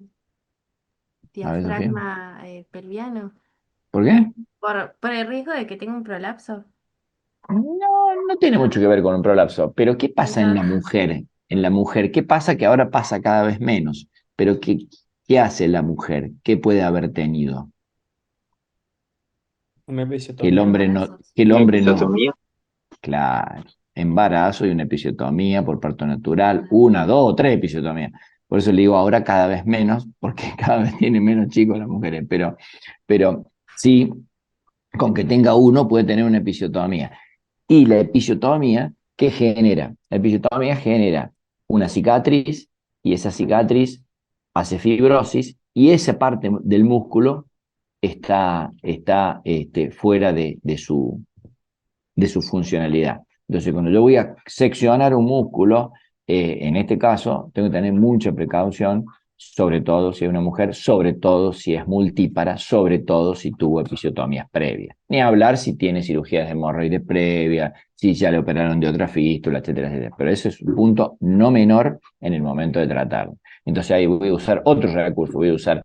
A ver, Sofía. diafragma pelviano, ¿Por qué? por el riesgo de que tenga un prolapso. No tiene mucho que ver con un prolapso, pero ¿qué pasa en No, la mujer? En la mujer, ¿qué pasa que ahora pasa cada vez menos? Pero ¿qué hace la mujer? ¿Qué puede haber tenido? Una Que el episiotomía. hombre no, embarazos. que el Una hombre no. episiotomía. Claro, embarazo y una episiotomía por parto natural, una, dos o tres episiotomías. Por eso le digo ahora cada vez menos, porque cada vez tienen menos chicos las mujeres, pero sí, con que tenga uno puede tener una episiotomía. Y la episiotomía, ¿qué genera? La episiotomía genera una cicatriz y esa cicatriz hace fibrosis y esa parte del músculo está fuera de su funcionalidad. Entonces, cuando yo voy a seccionar un músculo, en este caso, tengo que tener mucha precaución, sobre todo si es una mujer, sobre todo si es multípara, sobre todo si tuvo episiotomías previas. Ni hablar si tiene cirugías de hemorroides previas, si ya le operaron de otra fístula, etcétera, etcétera. Pero ese es un punto no menor en el momento de tratarlo. Entonces ahí voy a usar otro recurso, voy a usar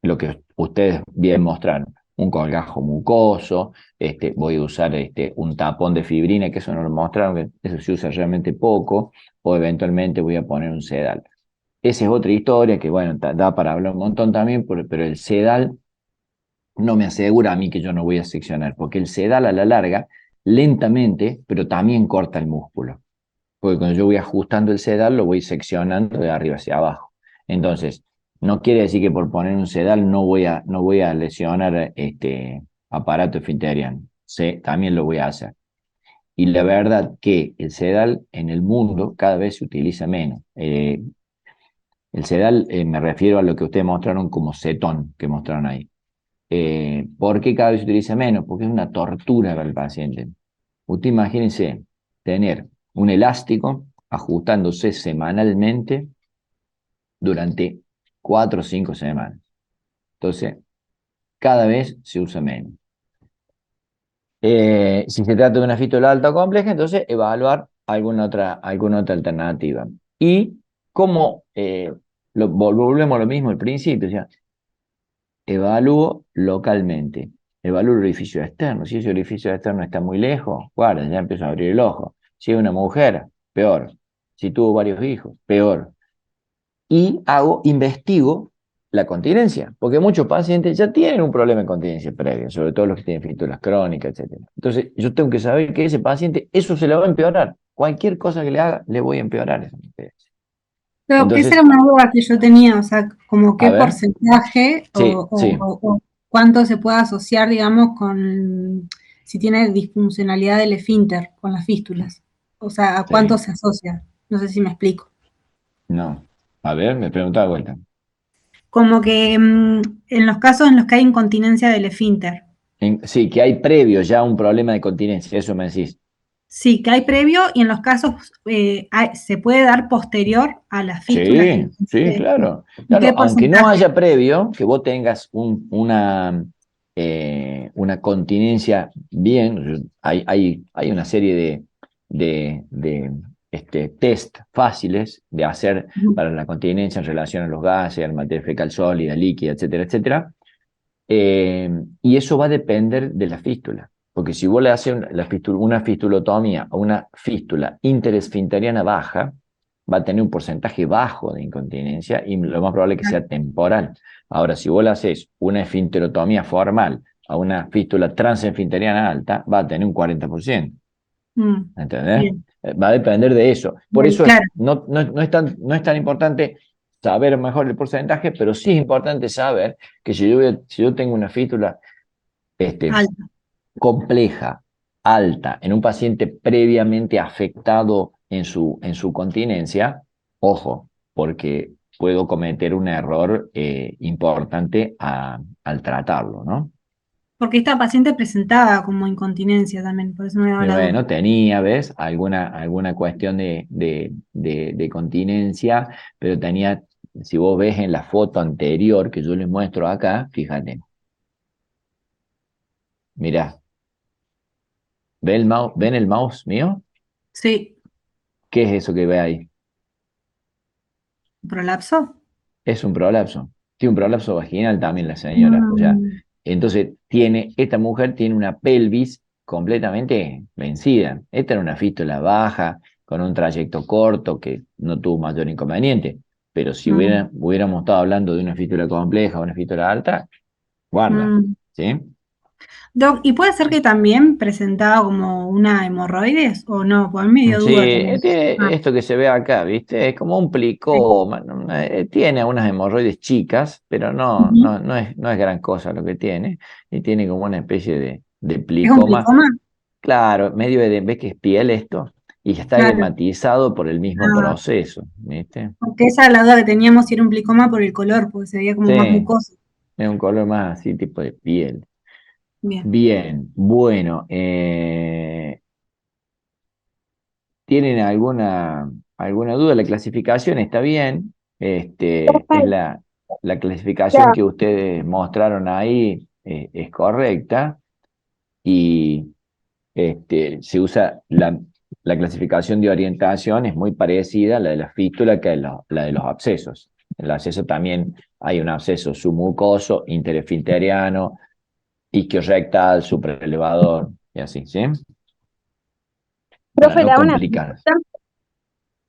lo que ustedes bien mostraron, un colgajo mucoso, voy a usar un tapón de fibrina, que eso no lo mostraron, que eso se usa realmente poco, o eventualmente voy a poner un sedal. Esa es otra historia que, bueno, da para hablar un montón también, pero el sedal no me asegura a mí que yo no voy a seccionar, porque el sedal a la larga, lentamente, pero también corta el músculo. Porque cuando yo voy ajustando el sedal, lo voy seccionando de arriba hacia abajo. Entonces, no quiere decir que por poner un sedal no voy a lesionar este aparato esfinteriano. Sí, también lo voy a hacer. Y la verdad que el sedal en el mundo cada vez se utiliza menos. El sedal, me refiero a lo que ustedes mostraron como cetón, que mostraron ahí. ¿Por qué cada vez se utiliza menos? Porque es una tortura para el paciente. Usted imagínense tener un elástico ajustándose semanalmente durante 4 o 5 semanas. Entonces, cada vez se usa menos. Si se trata de una fístula alta o compleja, entonces evaluar alguna otra alternativa. Y como volvemos a lo mismo al principio, o sea, evalúo localmente, evalúo el orificio externo. Si ese orificio externo está muy lejos, guarda, ya empiezo a abrir el ojo. Si es una mujer, peor. Si tuvo varios hijos, peor. Y investigo la continencia, porque muchos pacientes ya tienen un problema de continencia previo, sobre todo los que tienen fístulas crónicas, etc. Entonces, yo tengo que saber que ese paciente, eso se le va a empeorar. Cualquier cosa que le haga, le voy a empeorar esa continencia. Pero Entonces, esa era una duda que yo tenía, o sea, como a qué ver, porcentaje sí, sí, o cuánto se puede asociar, digamos, con si tiene disfuncionalidad del esfínter con las fístulas. O sea, ¿a cuánto sí, se asocia? No sé si me explico. no. A ver, me preguntaba de vuelta. Como que en los casos en los que hay incontinencia del esfínter, Sí, que hay previo ya un problema de continencia, eso me decís. sí, que hay previo y en los casos se puede dar posterior a las fístulas. Sí, claro. ¿Y Claro, qué aunque no porcentaje? haya previo, que vos tengas una continencia bien, hay una serie de test fáciles de hacer para la continencia en relación a los gases, al materia fecal sólida, líquida, etcétera, etcétera. Y eso va a depender de la fístula. Porque si vos le haces una fistulotomía o una fístula interesfinteriana baja, va a tener un porcentaje bajo de incontinencia y lo más probable es que sea temporal. Ahora, si vos le haces una esfinterotomía formal a una fístula transesfinteriana alta, va a tener un 40%. ¿Entendés? Bien, Va a depender de eso. Por bien, eso claro. no es tan importante saber mejor el porcentaje, pero sí es importante saber que si yo tengo una fístula Alta. compleja, alta, en un paciente previamente afectado en su continencia, ojo, porque puedo cometer un error importante al tratarlo, ¿no? Porque esta paciente presentaba como incontinencia también, por eso me daba Y la duda. bueno, tenía, ¿ves? Alguna cuestión de continencia, pero tenía, si vos ves en la foto anterior que yo les muestro acá, fíjate, mirá, ¿ven el mouse mío? Sí, ¿Qué es eso que ve ahí? prolapso. Es un prolapso. Tiene un prolapso vaginal también la señora. O sea, entonces esta mujer tiene una pelvis completamente vencida. Esta era una fístula baja, con un trayecto corto que no tuvo mayor inconveniente. Pero si hubiéramos estado hablando de una fístula compleja o una fístula alta, guarda, ¿sí? Doc, ¿y puede ser que también presentaba como una hemorroides o no? Pues a mí me dio Sí, duda también. esto que se ve acá, ¿viste? Es como un plicoma, tiene unas hemorroides chicas, pero no es gran cosa lo que tiene, y tiene como una especie de ¿Es un plicoma, plicoma? claro, medio ves que es piel esto, y está Claro. edematizado por el mismo proceso, ¿viste? Porque esa es la duda que teníamos si era un plicoma por el color, porque se veía como más Sí, mucoso. es un color más así, tipo de piel. Bien. Bien, bueno, ¿tienen alguna duda? La clasificación está bien. Es la clasificación que ustedes mostraron ahí, es correcta. Y se usa la clasificación de orientación, es muy parecida a la de la fístula que a la de los abscesos. En el absceso también hay un absceso submucoso, interesfinteriano, isquiorrectal, supraelevador, y así, ¿sí? Para Profe, no le hago una complicar. pregunta.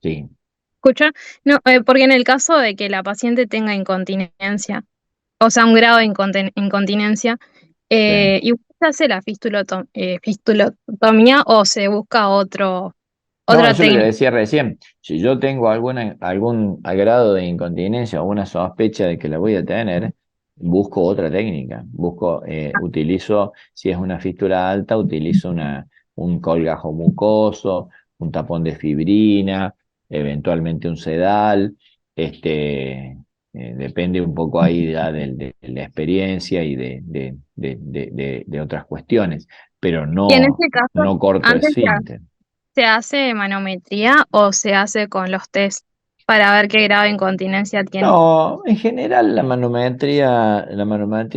Sí. ¿Escucha? No, porque en el caso de que la paciente tenga incontinencia, o sea, un grado de incontinencia, Sí. ¿y usted hace la fistulotomía o se busca No, otra eso es lo que técnica? decía recién. Si yo tengo algún grado de incontinencia o una sospecha de que la voy a tener, busco otra técnica. Utilizo, si es una fístula alta, utilizo un colgajo mucoso, un tapón de fibrina, eventualmente un sedal. Depende un poco ahí ya de la experiencia y de otras cuestiones, pero Y en este caso, no corto antes esfínter. se hace manometría o se hace con los test. para ver qué grado de incontinencia tiene. No, en general la manometría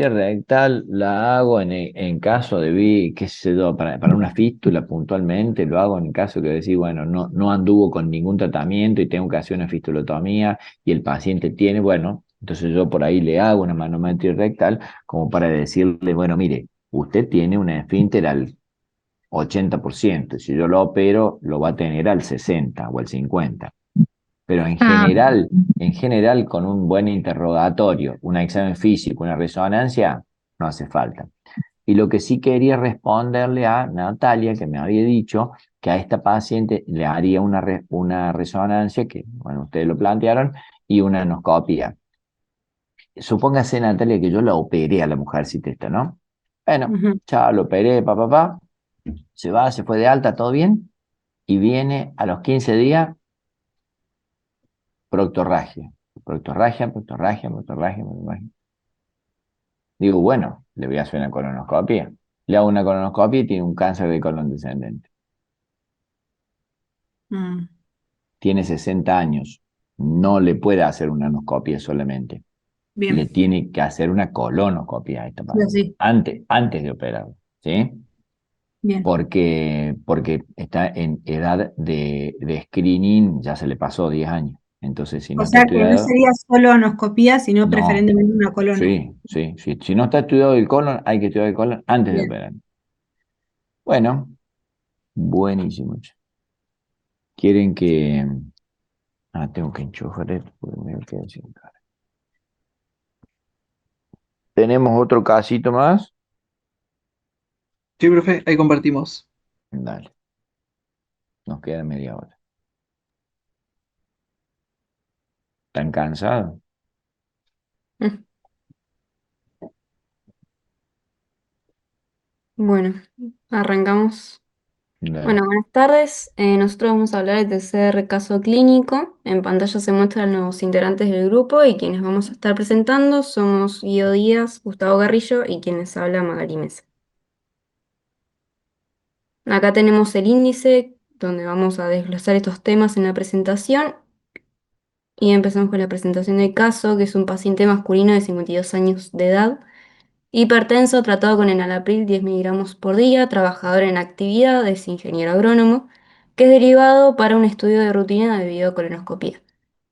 rectal la hago en caso de, qué sé yo, para una fístula puntualmente, lo hago en caso que decir, bueno, no anduvo con ningún tratamiento y tengo que hacer una fistulotomía y el paciente tiene, bueno, entonces yo por ahí le hago una manometría rectal como para decirle, bueno, mire, usted tiene un esfínter al 80%, si yo lo opero, lo va a tener al 60 o al 50. Pero Ah, en general, con un buen interrogatorio, un examen físico, una resonancia, no hace falta. Y lo que sí quería responderle a Natalia, que me había dicho que a esta paciente le haría una resonancia, que, bueno, ustedes lo plantearon, y una anoscopia. Supóngase, Natalia, que yo la operé a la mujercita esta, ¿no? Bueno, Ujú. chao, lo operé, se fue de alta, todo bien, y viene a los 15 días proctorragia. Proctorragia. Digo, bueno, le voy a hacer una colonoscopia. Le hago una colonoscopia y tiene un cáncer de colon descendente. Mm, Tiene 60 años. No le puede hacer una anoscopia solamente. Le bien, tiene que hacer una colonoscopia a esta sí, o paciente. sí, Antes de operar. ¿Sí? bien. Porque está en edad de screening, ya se le pasó 10 años. Entonces, si O no está sea que no estudiado, sería solo anoscopía, sino no. preferentemente una colona. Sí. Si no está estudiado el colon, hay que estudiar el colon antes de Bien. operar. Bueno, buenísimo. Quieren que... tengo que enchufar esto porque me quedé sin carga. ¿Tenemos otro casito más? Sí, profe, ahí compartimos. Dale, nos queda media hora. ¿Están cansados? Mm. Bueno, arrancamos. Dale. Bueno, buenas tardes. Nosotros vamos a hablar del tercer caso clínico. En pantalla se muestran los integrantes del grupo y quienes vamos a estar presentando somos Guido Díaz, Gustavo Garrillo y quienes habla Magali Mesa. Acá tenemos el índice donde vamos a desglosar estos temas en la presentación y empezamos con la presentación del caso, que es un paciente masculino de 52 años de edad, hipertenso, tratado con enalapril 10 miligramos por día, trabajador en actividad, es ingeniero agrónomo, que es derivado para un estudio de rutina de videocolonoscopia,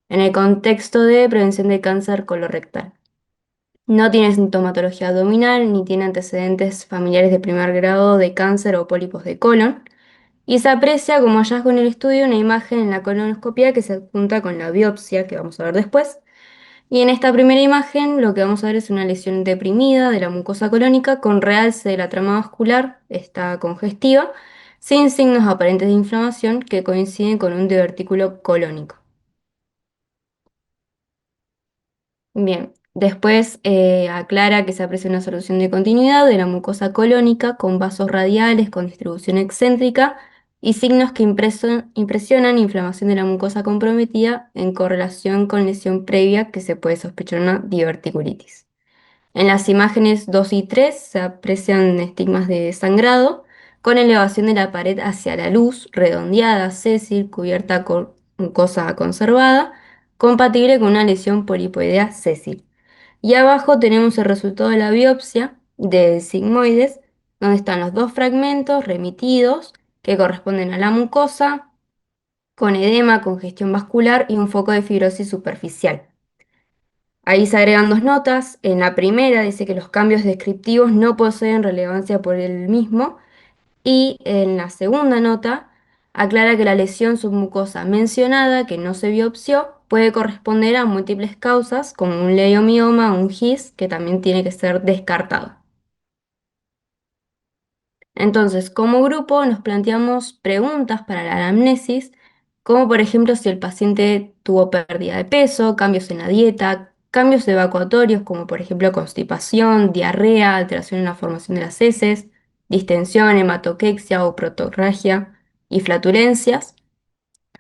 en el contexto de prevención de cáncer colorectal. No tiene sintomatología abdominal ni tiene antecedentes familiares de primer grado de cáncer o pólipos de colon. Y se aprecia como hallazgo en el estudio una imagen en la colonoscopia que se adjunta con la biopsia, que vamos a ver después. Y en esta primera imagen lo que vamos a ver es una lesión deprimida de la mucosa colónica con realce de la trama vascular, está congestiva, sin signos aparentes de inflamación que coinciden con un divertículo colónico. Bien, después aclara que se aprecia una solución de continuidad de la mucosa colónica con vasos radiales con distribución excéntrica y signos que impresionan inflamación de la mucosa comprometida en correlación con lesión previa que se puede sospechar una diverticulitis. En las imágenes 2 y 3 se aprecian estigmas de sangrado con elevación de la pared hacia la luz, redondeada, sésil, cubierta con mucosa conservada, compatible con una lesión polipoidea sésil. Y abajo tenemos el resultado de la biopsia del sigmoides, donde están los dos fragmentos remitidos que corresponden a la mucosa, con edema, congestión vascular y un foco de fibrosis superficial. Ahí se agregan dos notas. En la primera dice que los cambios descriptivos no poseen relevancia por el mismo y en la segunda nota aclara que la lesión submucosa mencionada, que no se biopsió, puede corresponder a múltiples causas como un leiomioma o un GIS, que también tiene que ser descartado. Entonces, como grupo nos planteamos preguntas para la anamnesis, como por ejemplo si el paciente tuvo pérdida de peso, cambios en la dieta, cambios evacuatorios como por ejemplo constipación, diarrea, alteración en la formación de las heces, distensión, hematoquexia o protorragia y flatulencias.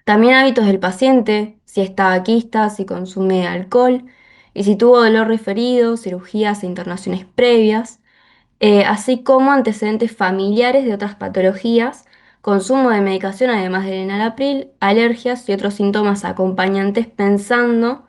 También hábitos del paciente, si es tabaquista, si consume alcohol y si tuvo dolor referido, cirugías e internaciones previas, así como antecedentes familiares de otras patologías, consumo de medicación además del enalapril, alergias y otros síntomas acompañantes pensando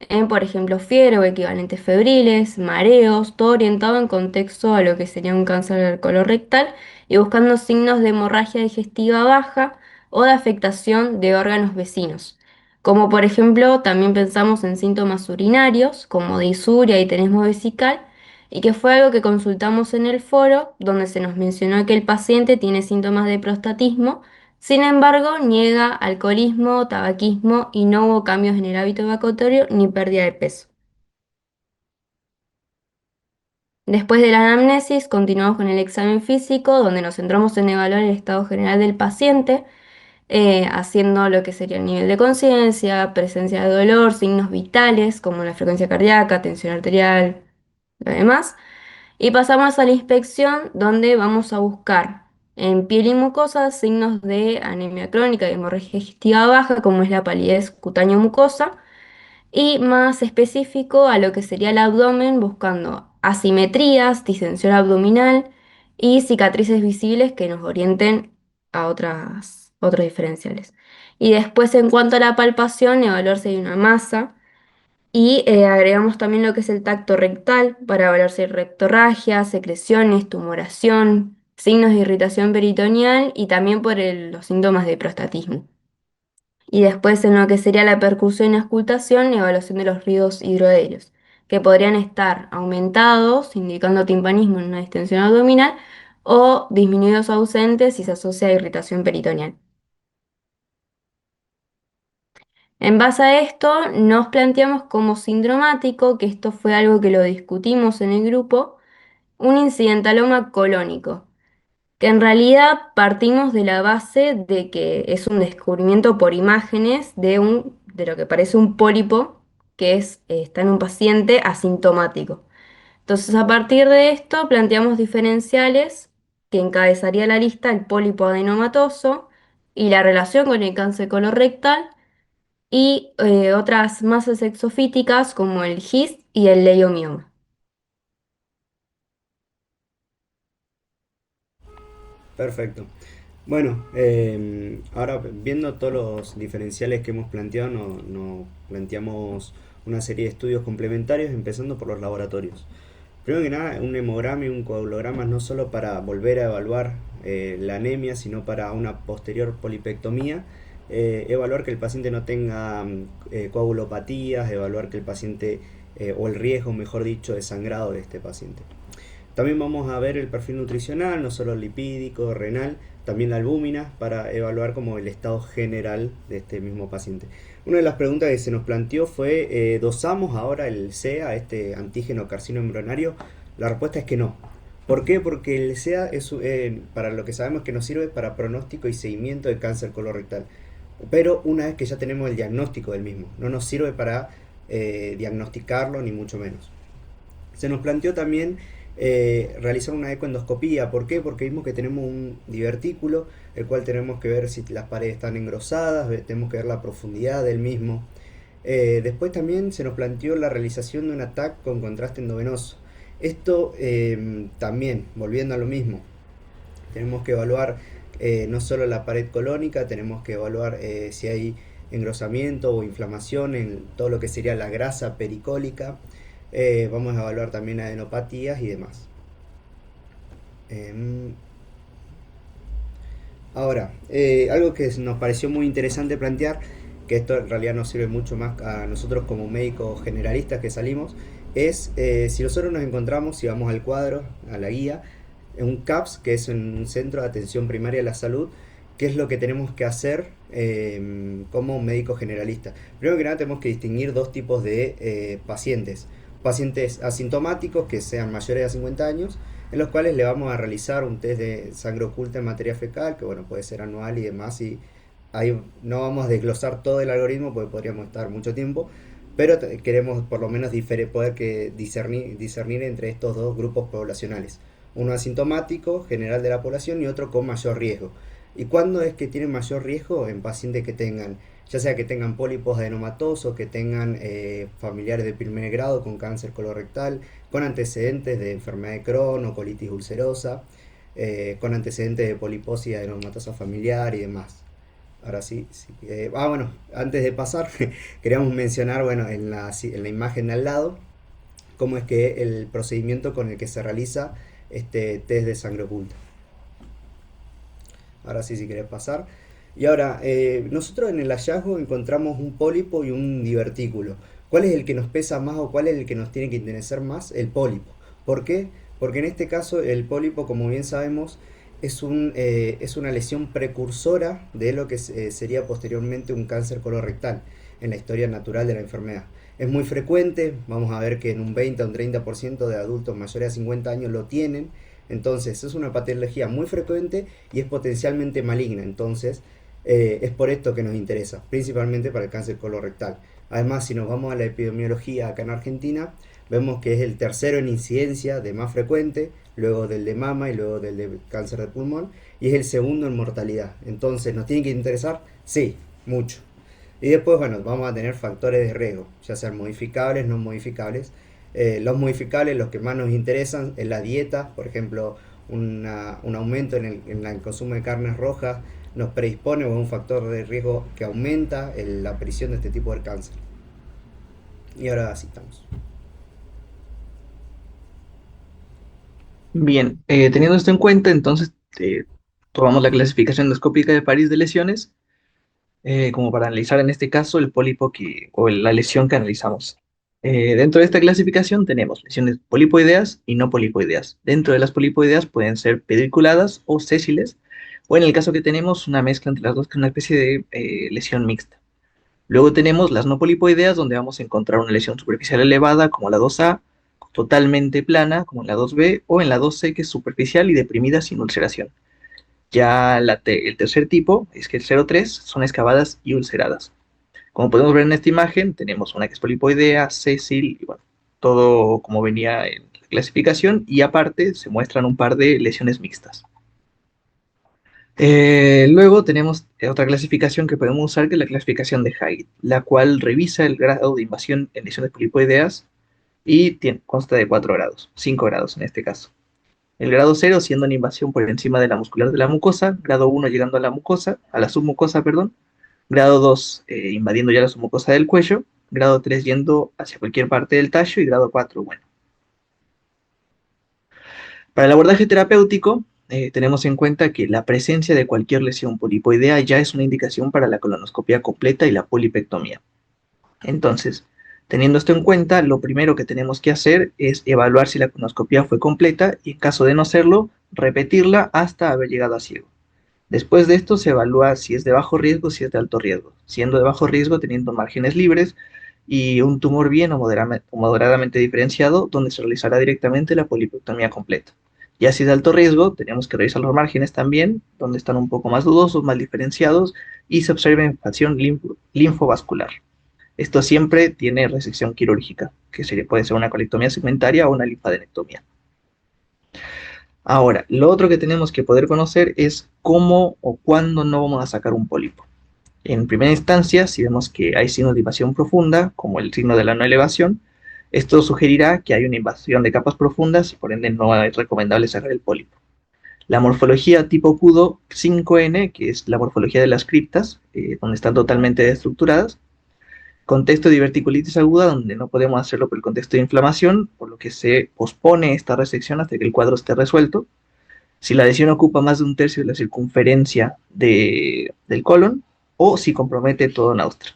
en, por ejemplo, fiebre o equivalentes febriles, mareos, todo orientado en contexto a lo que sería un cáncer del colon rectal y buscando signos de hemorragia digestiva baja o de afectación de órganos vecinos. Como por ejemplo, también pensamos en síntomas urinarios, como disuria y tenesmo vesical, y que fue algo que consultamos en el foro, donde se nos mencionó que el paciente tiene síntomas de prostatismo, sin embargo, niega alcoholismo, tabaquismo y no hubo cambios en el hábito evacuatorio ni pérdida de peso. Después de la anamnesis, continuamos con el examen físico, donde nos centramos en evaluar el estado general del paciente, haciendo lo que sería el nivel de conciencia, presencia de dolor, signos vitales como la frecuencia cardíaca, tensión arterial, lo demás. Y pasamos a la inspección, donde vamos a buscar en piel y mucosa signos de anemia crónica y hemorragia digestiva baja, como es la palidez cutáneo-mucosa, y más específico a lo que sería el abdomen, buscando asimetrías, distensión abdominal y cicatrices visibles que nos orienten a otros diferenciales. Y después, en cuanto a la palpación, evaluar si hay una masa. Y agregamos también lo que es el tacto rectal para evaluar si hay rectorragia, secreciones, tumoración, signos de irritación peritoneal y también por los síntomas de prostatismo. Y después en lo que sería la percusión y auscultación, evaluación de los ruidos hidrodellos, que podrían estar aumentados, indicando timpanismo en una distensión abdominal, o disminuidos o ausentes si se asocia a irritación peritoneal. En base a esto, nos planteamos como sindromático, que esto fue algo que lo discutimos en el grupo, un incidentaloma colónico, que en realidad partimos de la base de que es un descubrimiento por imágenes de lo que parece un pólipo que está en un paciente asintomático. Entonces, a partir de esto, planteamos diferenciales que encabezaría la lista el pólipo adenomatoso y la relación con el cáncer colorectal y otras masas exofíticas como el GIST y el leiomioma. Perfecto. Bueno, ahora viendo todos los diferenciales que hemos planteado, nos planteamos una serie de estudios complementarios, empezando por los laboratorios. Primero que nada, un hemograma y un coagulograma no solo para volver a evaluar la anemia, sino para una posterior polipectomía, evaluar que el paciente no tenga coagulopatías, evaluar que el paciente, o el riesgo, mejor dicho, de sangrado de este paciente. También vamos a ver el perfil nutricional, no solo lipídico, renal, también la albúmina, para evaluar como el estado general de este mismo paciente. Una de las preguntas que se nos planteó fue, ¿dosamos ahora el CEA, este antígeno carcino embrionario? La respuesta es que no. ¿Por qué? Porque el CEA es, para lo que sabemos, que nos sirve para pronóstico y seguimiento de cáncer colorectal. Pero una vez que ya tenemos el diagnóstico del mismo, no nos sirve para diagnosticarlo, ni mucho menos. Se nos planteó también realizar una ecoendoscopía. ¿Por qué? Porque vimos que tenemos un divertículo, el cual tenemos que ver si las paredes están engrosadas, tenemos que ver la profundidad del mismo. Después también se nos planteó la realización de un ATAC con contraste endovenoso. Esto también, volviendo a lo mismo, tenemos que evaluar no solo la pared colónica, tenemos que evaluar si hay engrosamiento o inflamación en todo lo que sería la grasa pericólica. Vamos a evaluar también adenopatías y demás. Ahora, algo que nos pareció muy interesante plantear, que esto en realidad nos sirve mucho más a nosotros como médicos generalistas que salimos, es si nosotros nos encontramos, si vamos al cuadro, a la guía, en un CAPS, que es un Centro de Atención Primaria de la Salud, ¿qué es lo que tenemos que hacer como médicos generalistas? Primero que nada tenemos que distinguir dos tipos de pacientes. Pacientes asintomáticos que sean mayores de 50 años, en los cuales le vamos a realizar un test de sangre oculta en materia fecal, que bueno, puede ser anual y demás, y ahí no vamos a desglosar todo el algoritmo porque podríamos estar mucho tiempo, pero queremos por lo menos poder discernir entre estos dos grupos poblacionales. Uno asintomático, general de la población, y otro con mayor riesgo. ¿Y cuándo es que tienen mayor riesgo? En pacientes que tengan, ya sea que tengan pólipos adenomatosos, que tengan familiares de primer grado con cáncer colorectal, con antecedentes de enfermedad de Crohn o colitis ulcerosa. con antecedentes de poliposis, adenomatosa familiar y demás. Ahora sí, sí. Bueno, antes de pasar, queríamos mencionar, bueno, en la imagen de al lado, cómo es que el procedimiento con el que se realiza este test de sangre oculta. Ahora sí, si querés pasar. Y ahora, nosotros en el hallazgo encontramos un pólipo y un divertículo. ¿Cuál es el que nos pesa más o cuál es el que nos tiene que interesar más? El pólipo. ¿Por qué? Porque en este caso el pólipo, como bien sabemos, es una lesión precursora de lo que sería posteriormente un cáncer colorectal en la historia natural de la enfermedad. Es muy frecuente, vamos a ver que en un 20 o un 30% de adultos mayores de 50 años lo tienen. Entonces es una patología muy frecuente y es potencialmente maligna. Entonces es por esto que nos interesa, principalmente para el cáncer colorectal. Además, si nos vamos a la epidemiología acá en Argentina, vemos que es el tercero en incidencia de más frecuente, luego del de mama y luego del de cáncer de pulmón, y es el segundo en mortalidad. Entonces, ¿nos tiene que interesar? Sí, mucho. Y después, bueno, vamos a tener factores de riesgo, ya sean modificables, no modificables. Los modificables, los que más nos interesan, es la dieta, por ejemplo, un aumento en el consumo de carnes rojas nos predispone o es un factor de riesgo que aumenta la aparición de este tipo de cáncer. Y ahora sí estamos. Bien, teniendo esto en cuenta, entonces tomamos la clasificación endoscópica de París de lesiones, como para analizar en este caso el pólipo o la lesión que analizamos. Dentro de esta clasificación tenemos lesiones polipoideas y no polipoideas. Dentro de las polipoideas pueden ser pedriculadas o sésiles, o en el caso que tenemos una mezcla entre las dos, que es una especie de lesión mixta. Luego tenemos las no polipoideas, donde vamos a encontrar una lesión superficial elevada, como la 2A, totalmente plana, como en la 2B, o en la 2C, que es superficial y deprimida sin ulceración. Ya el tercer tipo, es que el 0,3, son excavadas y ulceradas. Como podemos ver en esta imagen, tenemos una que es polipoidea, sésil, y bueno, todo como venía en la clasificación, y aparte se muestran un par de lesiones mixtas. Luego tenemos otra clasificación que podemos usar, que es la clasificación de Haid, la cual revisa el grado de invasión en lesiones polipoideas y consta de 4 grados, 5 grados en este caso. El grado 0 siendo una invasión por encima de la muscular de la mucosa, grado 1 llegando a la mucosa, a la submucosa, perdón, grado 2 invadiendo ya la submucosa del cuello, grado 3 yendo hacia cualquier parte del tallo y grado 4, bueno. Para el abordaje terapéutico, tenemos en cuenta que la presencia de cualquier lesión polipoidea ya es una indicación para la colonoscopia completa y la polipectomía. Entonces, teniendo esto en cuenta, lo primero que tenemos que hacer es evaluar si la colonoscopia fue completa y en caso de no serlo, repetirla hasta haber llegado a ciego. Después de esto se evalúa si es de bajo riesgo o si es de alto riesgo, siendo de bajo riesgo teniendo márgenes libres y un tumor bien o moderadamente diferenciado, donde se realizará directamente la polipectomía completa. Ya si es de alto riesgo, tenemos que revisar los márgenes también, donde están un poco más dudosos, más diferenciados, y se observa infección linfovascular. Esto siempre tiene resección quirúrgica, que puede ser una colectomía segmentaria o una linfadenectomía. Ahora, lo otro que tenemos que poder conocer es cómo o cuándo no vamos a sacar un pólipo. En primera instancia, si vemos que hay signos de invasión profunda, como el signo de la no elevación, esto sugerirá que hay una invasión de capas profundas y por ende no es recomendable sacar el pólipo. La morfología tipo CUDO 5N, que es la morfología de las criptas, donde están totalmente destructuradas, contexto de diverticulitis aguda, donde no podemos hacerlo por el contexto de inflamación, por lo que se pospone esta resección hasta que el cuadro esté resuelto. Si la lesión ocupa más de un tercio de la circunferencia del colon, o si compromete todo náustra.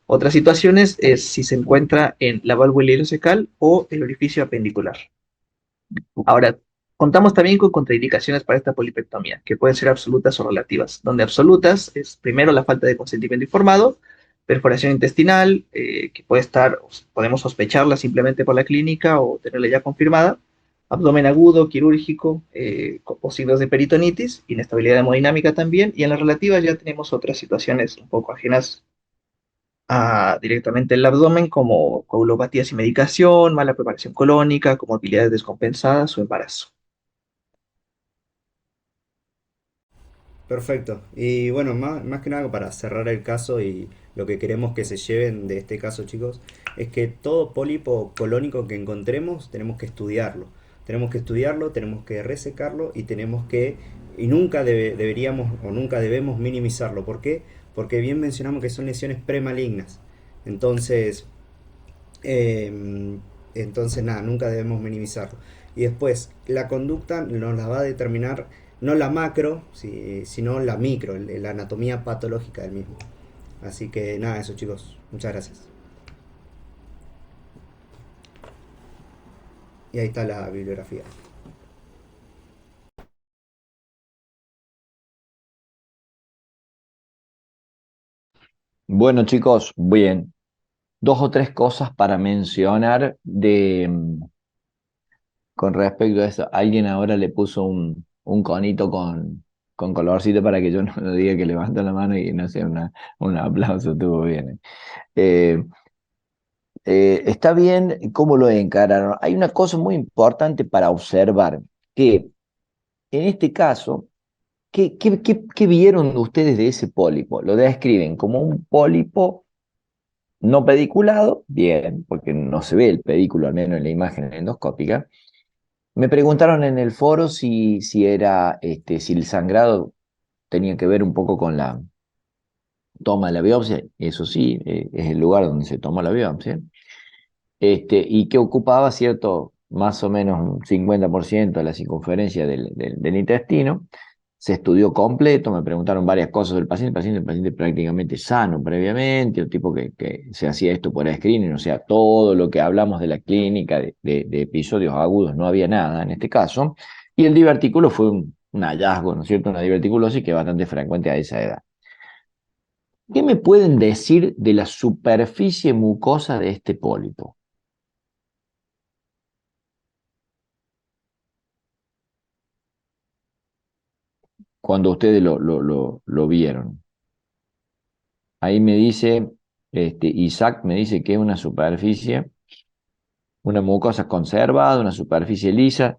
Otras situaciones es si se encuentra en la válvula ileocecal o el orificio apendicular. Ahora, contamos también con contraindicaciones para esta polipectomía, que pueden ser absolutas o relativas, donde absolutas es primero la falta de consentimiento informado, perforación intestinal, que podemos sospecharla simplemente por la clínica o tenerla ya confirmada, abdomen agudo, quirúrgico, o signos de peritonitis, inestabilidad hemodinámica también, y en las relativas ya tenemos otras situaciones un poco ajenas directamente el abdomen, como coagulopatía sin medicación, mala preparación colónica, comorbilidades descompensadas o embarazo. Perfecto. Y bueno, más que nada para cerrar el caso y lo que queremos que se lleven de este caso, chicos, es que todo pólipo colónico que encontremos tenemos que estudiarlo. Tenemos que estudiarlo, tenemos que resecarlo y y nunca deberíamos o nunca debemos minimizarlo. ¿Por qué? Porque bien mencionamos que son lesiones premalignas. Entonces, eh, entonces nada, nunca debemos minimizarlo. Y después, la conducta nos la va a determinar no la macro, sino la micro, la anatomía patológica del mismo. Así que nada, eso chicos, muchas gracias. Y ahí está la bibliografía. Bueno, chicos, bien. Dos o tres cosas para mencionar con respecto a eso. Alguien ahora le puso un conito con colorcito para que yo no diga que levanto la mano y no sea un aplauso, estuvo bien. Eh, Está bien cómo lo encararon. Hay una cosa muy importante para observar, que en este caso, ¿qué vieron ustedes de ese pólipo? Lo describen como un pólipo no pediculado, bien, porque no se ve el pedículo, al menos en la imagen endoscópica. Me preguntaron en el foro si el sangrado tenía que ver un poco con la toma de la biopsia. Eso sí, es el lugar donde se toma la biopsia. Y que ocupaba más o menos un 50% de la circunferencia del intestino. Se estudió completo, me preguntaron varias cosas del paciente. El paciente prácticamente sano previamente, un tipo que se hacía esto por screening, o sea, todo lo que hablamos de la clínica, de episodios agudos, no había nada en este caso. Y el divertículo fue un hallazgo, ¿no es cierto? Una diverticulosis que es bastante frecuente a esa edad. ¿Qué me pueden decir de la superficie mucosa de este pólipo? Cuando ustedes lo vieron. Ahí me dice, Isaac me dice que es una superficie, una mucosa conservada, una superficie lisa,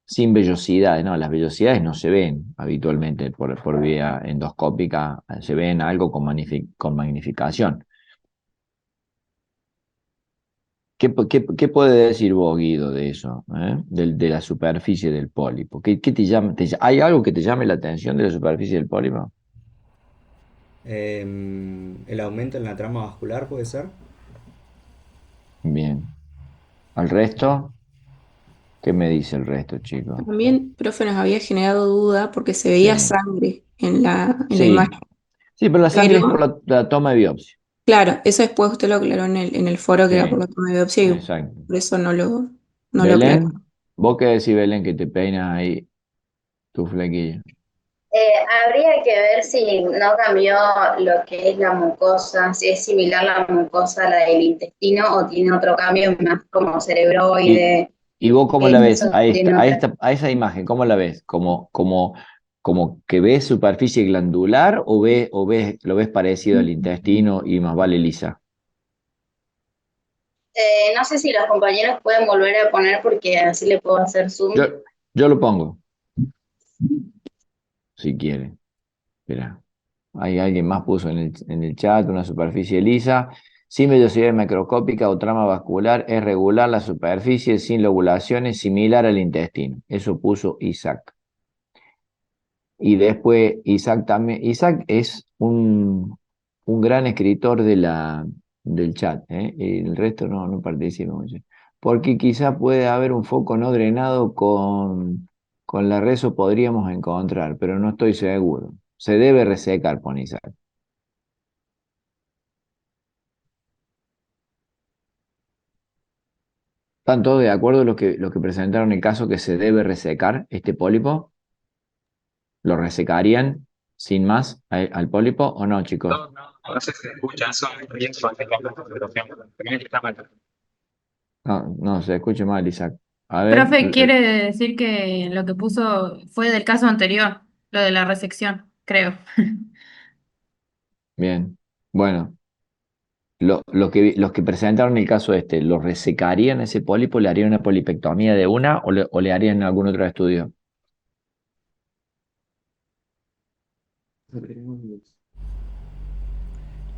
sin vellosidades. No, las vellosidades no se ven habitualmente por vía endoscópica, se ven algo con magnificación. ¿Qué puede decir vos, Guido, de eso, de la superficie del pólipo? ¿Qué te llama, ¿Hay algo que te llame la atención de la superficie del pólipo? El aumento en la trama vascular puede ser. Bien. ¿Al resto? ¿Qué me dice el resto, chicos? También, profe, nos había generado duda porque se veía Sí. sangre en la Sí. imagen. Sí, pero la sangre es Pero, por la toma de biopsia. claro, eso después usted lo aclaró en el foro que era por Sí, la toma de biopsia y exacto. por eso no lo aclaró. Belén, ¿vos qué decís, Belén, que te peinas ahí tu flequillo? Habría que ver si no cambió lo que es la mucosa, si es similar la mucosa a la del intestino o tiene otro cambio más como cerebroide. ¿Y vos cómo la ves Eso a tiene otra. a esa imagen? ¿Cómo la ves? ¿Como que ves superficie glandular o lo ves parecido al intestino y más vale lisa? No sé si los compañeros pueden volver a poner porque así le puedo hacer zoom. Yo lo pongo, si quieren. Espera. Hay alguien más puso en el chat una superficie lisa, sin vellosidad macroscópica o trama vascular, es regular la superficie, sin lobulaciones, similar al intestino. Eso puso Isaac. Y después Isaac también. Isaac es un gran escritor del chat, ¿eh? Y el resto no participa mucho. Porque quizá puede haber un foco no drenado con la reso, podríamos encontrar, pero no estoy seguro. Se debe resecar, pone Isaac. ¿Están todos de acuerdo los que presentaron el caso que se debe resecar este pólipo? ¿Lo resecarían sin más al pólipo o no, chicos? No sé si se escucha eso, bien suave la fotografía, pero está mal. No, se escucha mal, Isaac. A ver, Profe, quiere decir que lo que puso fue del caso anterior, lo de la resección, creo. bien. Bueno, los que presentaron el caso ¿lo resecarían ese pólipo? ¿Le harían una polipectomía de una o le harían algún otro estudio?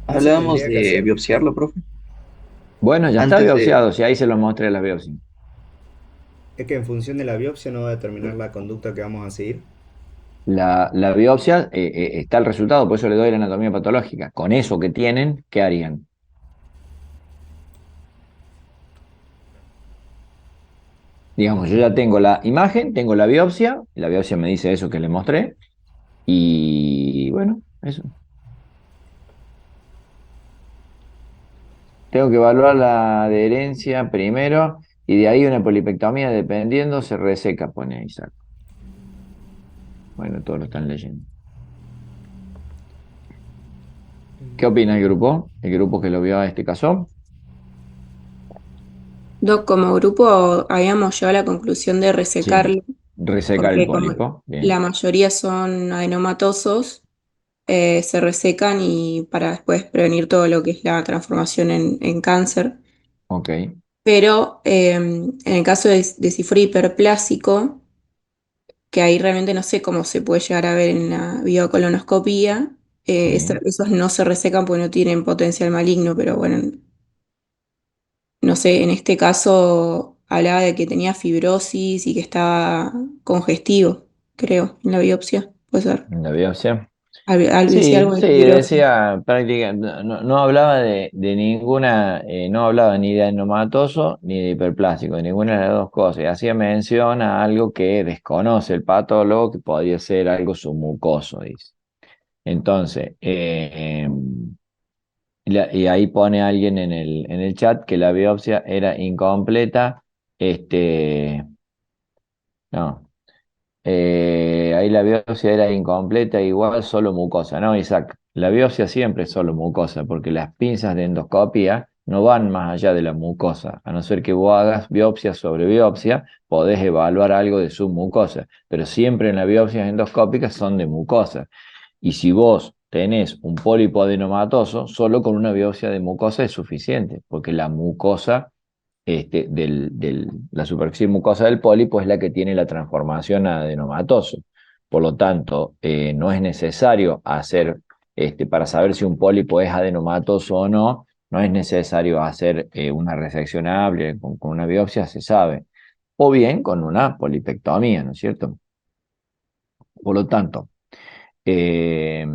Hablábamos de biopsiarlo, profe. Bueno, ya está Antes de... biopsiado, si ahí se lo mostré las biopsias. Es que en función de la biopsia no va a determinar la conducta que vamos a seguir. La biopsia está el resultado, por eso le doy la anatomía patológica. Con eso que tienen, ¿qué harían? Digamos, yo ya tengo la imagen, tengo la biopsia me dice eso que le mostré, y bueno, eso. Tengo que evaluar la adherencia primero, y de ahí una polipectomía, dependiendo, se reseca, pone Isaac. Bueno, todos lo están leyendo. ¿Qué opina el grupo? El grupo que lo vio a este caso. Doc, como grupo habíamos llegado a la conclusión de Sí, resecarlo, resecar el porque como pólipo. la Bien, mayoría son adenomatosos, se resecan y para después prevenir todo lo que es la transformación en cáncer. ok. Pero en el caso de si fuera hiperplásico, que ahí realmente no sé cómo se puede llegar a ver en la biocolonoscopía, Sí. esos no se resecan porque no tienen potencial maligno, pero bueno, no sé, en este caso hablaba de que tenía fibrosis y que estaba congestivo, creo, en la biopsia, puede ser. La biopsia. Decía Sí, algo de sí, fibrosis. decía prácticamente, no hablaba de ninguna, no hablaba ni de adenomatoso ni de hiperplástico, de ninguna de las dos cosas. Y hacía mención a algo que desconoce el patólogo, que podría ser algo submucoso, dice. Entonces, y ahí pone alguien en el chat que la biopsia era incompleta. No. Ahí la biopsia era incompleta, igual solo mucosa, ¿no, Isaac? La biopsia siempre es solo mucosa, porque las pinzas de endoscopia no van más allá de la mucosa. A no ser que vos hagas biopsia sobre biopsia, podés evaluar algo de su mucosa, pero siempre en las biopsias endoscópicas son de mucosa. Y si vos tenés un pólipo adenomatoso, solo con una biopsia de mucosa es suficiente, porque la mucosa la superficie mucosa del pólipo es la que tiene la transformación a adenomatoso. Por lo tanto, no es necesario hacer, para saber si un pólipo es adenomatoso o no, no es necesario hacer una resección amplio, con una biopsia se sabe, o bien con una polipectomía, ¿no es cierto? Por lo tanto, eh,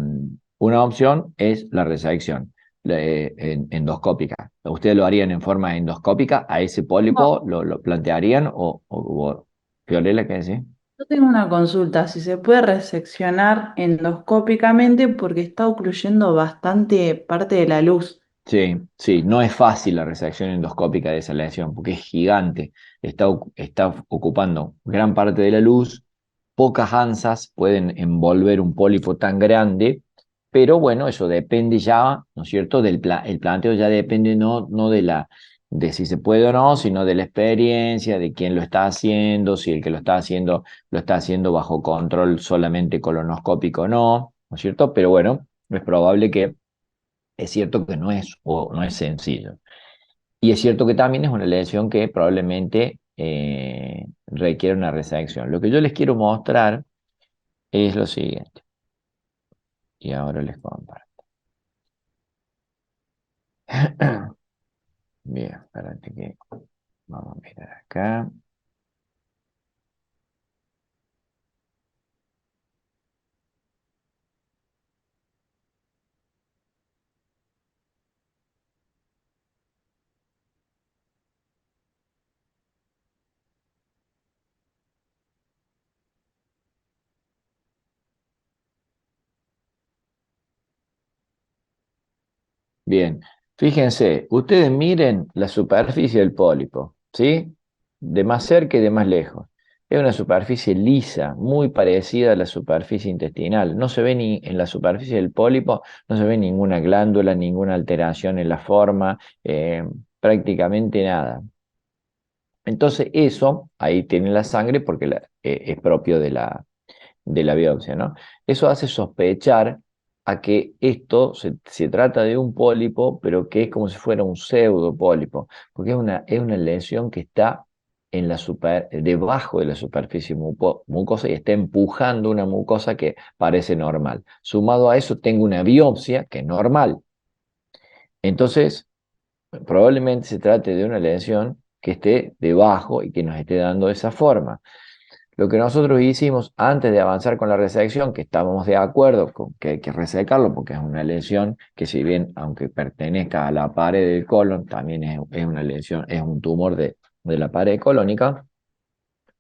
una opción es la resección endoscópica. ¿Ustedes lo harían en forma endoscópica? ¿A ese No, pólipo lo plantearían? Fiorella, ¿qué decís? yo tengo una consulta, si se puede reseccionar endoscópicamente porque está ocluyendo bastante parte de la luz. Sí, sí, no es fácil la resección endoscópica de esa lesión porque es gigante, está ocupando gran parte de la luz, pocas ansas pueden envolver un pólipo tan grande, pero bueno, eso depende ya, ¿no es cierto? El planteo ya depende no de si se puede o no, sino de la experiencia, de quién lo está haciendo, si el que lo está haciendo bajo control solamente colonoscópico o no, ¿no es cierto? Pero bueno, es probable que es cierto que no es sencillo. Y es cierto que también es una lesión que probablemente requiere una resección. Lo que yo les quiero mostrar es lo siguiente. Y ahora les comparto. Bien, espérate que vamos a mirar acá. Bien, fíjense, ustedes miren la superficie del pólipo, ¿sí? De más cerca y de más lejos. Es una superficie lisa, muy parecida a la superficie intestinal. No se ve ni en la superficie del pólipo, no se ve ninguna glándula, ninguna alteración en la forma, prácticamente nada. Entonces eso, ahí tienen la sangre porque es propio de la biopsia, ¿no? Eso hace sospechar a que esto se trata de un pólipo, pero que es como si fuera un pseudopólipo, porque es una lesión que está debajo de la superficie mucosa y está empujando una mucosa que parece normal. Sumado a eso, tengo una biopsia que es normal. Entonces, probablemente se trate de una lesión que esté debajo y que nos esté dando esa forma. Lo que nosotros hicimos antes de avanzar con la resección, que estábamos de acuerdo con que hay que resecarlo porque es una lesión que, si bien aunque pertenezca a la pared del colon, también es una lesión, es un tumor de la pared colónica.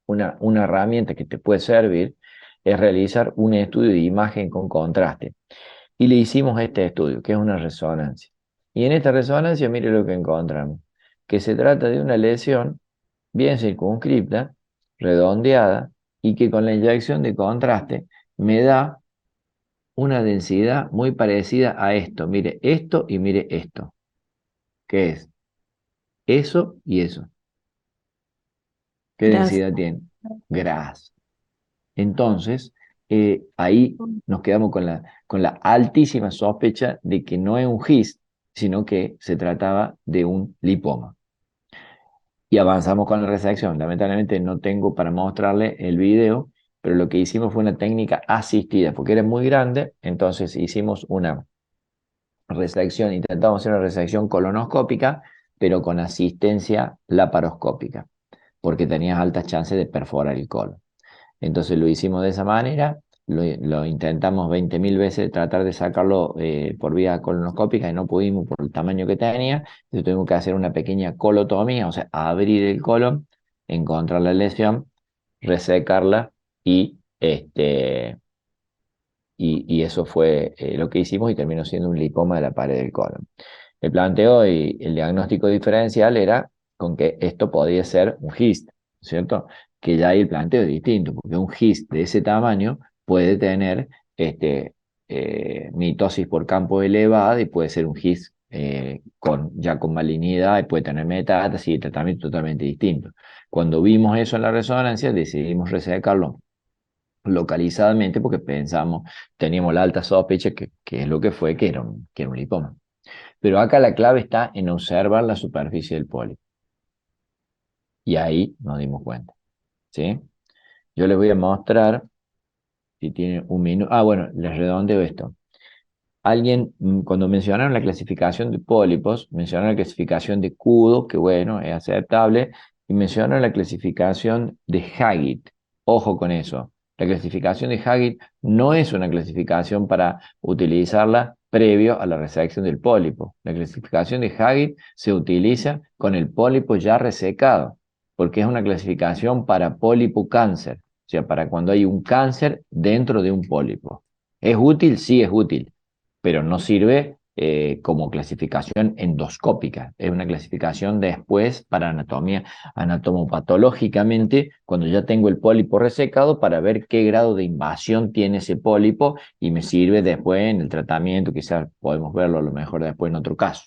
Una herramienta que te puede servir es realizar un estudio de imagen con contraste. Y le hicimos este estudio, que es una resonancia. Y en esta resonancia, mire lo que encontramos, que se trata de una lesión bien circunscripta, redondeada, y que con la inyección de contraste me da una densidad muy parecida a esto. Mire esto y mire esto. ¿Qué es? Eso y eso. ¿Qué Grasa. densidad tiene? Grasa. Entonces, ahí nos quedamos con la altísima sospecha de que no es un GIST, sino que se trataba de un lipoma. Y avanzamos con la resección. Lamentablemente no tengo para mostrarle el video, pero lo que hicimos fue una técnica asistida, porque era muy grande, entonces hicimos una resección, intentamos hacer una resección colonoscópica, pero con asistencia laparoscópica, porque tenías altas chances de perforar el colon. Entonces lo hicimos de esa manera, lo intentamos 20.000 veces tratar de sacarlo por vía colonoscópica y no pudimos por el tamaño que tenía. Entonces tuvimos que hacer una pequeña colotomía, o sea, abrir el colon, encontrar la lesión, resecarla y eso fue lo que hicimos y terminó siendo un lipoma de la pared del colon. El planteo y el diagnóstico diferencial era con que esto podía ser un GIST, ¿cierto? Que ya ahí el planteo es distinto, porque un GIST de ese tamaño puede tener mitosis por campo elevada y puede ser un GIST ya con malignidad y puede tener metástasis y tratamiento totalmente distinto. Cuando vimos eso en la resonancia, decidimos resecarlo localizadamente porque teníamos la alta sospecha que es lo que fue, que era un lipoma. Pero acá la clave está en observar la superficie del pólipo. Y ahí nos dimos cuenta. ¿Sí? Yo les voy a mostrar, si tienen un minuto. Bueno, les redondeo esto. Cuando mencionaron la clasificación de pólipos, mencionaron la clasificación de Kudo, que bueno, es aceptable, y mencionaron la clasificación de Haggett. Ojo con eso. La clasificación de Haggett no es una clasificación para utilizarla previo a la resección del pólipo. La clasificación de Haggett se utiliza con el pólipo ya resecado, porque es una clasificación para pólipo cáncer, o sea, para cuando hay un cáncer dentro de un pólipo. ¿Es útil? Sí, es útil, pero no sirve como clasificación endoscópica. Es una clasificación después para anatomopatológicamente, cuando ya tengo el pólipo resecado, para ver qué grado de invasión tiene ese pólipo y me sirve después en el tratamiento. Quizás podemos verlo a lo mejor después en otro caso.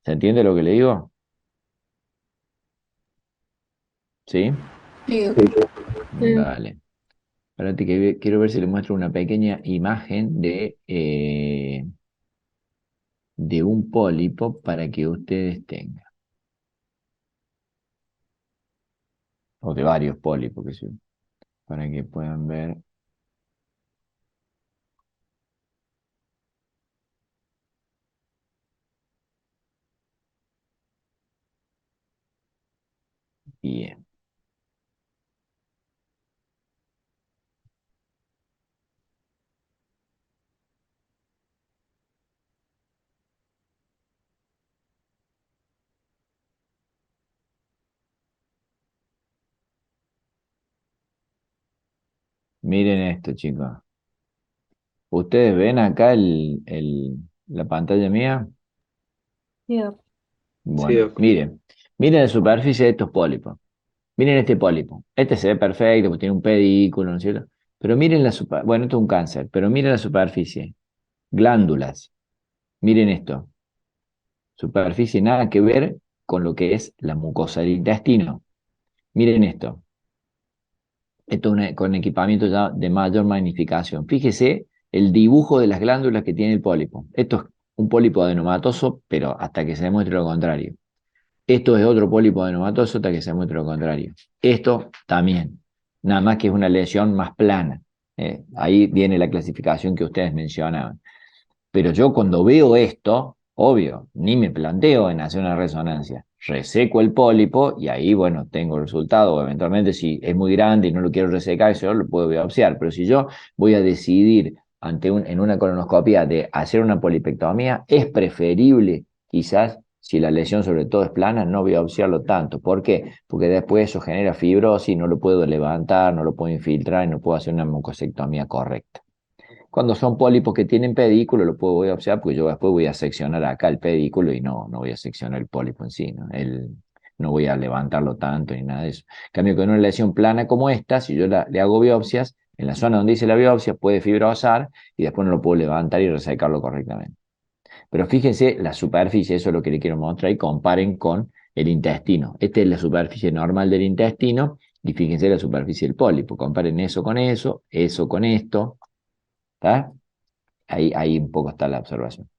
¿Se entiende lo que le digo? ¿Sí? Sí. Vale. Espérate que quiero ver si le muestro una pequeña imagen de un pólipo para que ustedes tengan. O de varios pólipos, para que puedan ver. Bien. Miren esto, chicos. ¿Ustedes ven acá la pantalla mía? Sí. Bueno, miren la superficie de estos pólipos. Miren este pólipo. Este se ve perfecto, porque tiene un pedículo, ¿no es cierto? Pero miren bueno, esto es un cáncer, pero miren la superficie. Glándulas. Miren esto. Superficie nada que ver con lo que es la mucosa del intestino. Miren esto. Esto es con equipamiento ya de mayor magnificación. Fíjese el dibujo de las glándulas que tiene el pólipo. Esto es un pólipo adenomatoso, pero hasta que se demuestre lo contrario. Esto es otro pólipo adenomatoso hasta que se demuestre lo contrario. Esto también. Nada más que es una lesión más plana. Ahí viene la clasificación que ustedes mencionaban. Pero yo cuando veo esto, obvio, ni me planteo en hacer una resonancia. reseco el pólipo y ahí, bueno, tengo el resultado. Eventualmente, si es muy grande y no lo quiero resecar, eso lo puedo biopsiar. Pero si yo voy a decidir en una colonoscopia de hacer una polipectomía, es preferible, quizás, si la lesión sobre todo es plana, no biopsiarlo tanto. ¿Por qué? Porque después eso genera fibrosis, no lo puedo levantar, no lo puedo infiltrar y no puedo hacer una mucosectomía correcta. Cuando son pólipos que tienen pedículo, lo puedo biopsiar porque yo después voy a seccionar acá el pedículo y no voy a seccionar el pólipo en sí, ¿no? No voy a levantarlo tanto ni nada de eso. En cambio, con una lesión plana como esta, si yo le hago biopsias, en la zona donde hice la biopsia puede fibrosar y después no lo puedo levantar y resecarlo correctamente. Pero fíjense la superficie, eso es lo que les quiero mostrar, y comparen con el intestino. Esta es la superficie normal del intestino y fíjense la superficie del pólipo. Comparen eso con eso con esto. ¿Está? Ahí un poco está la observación.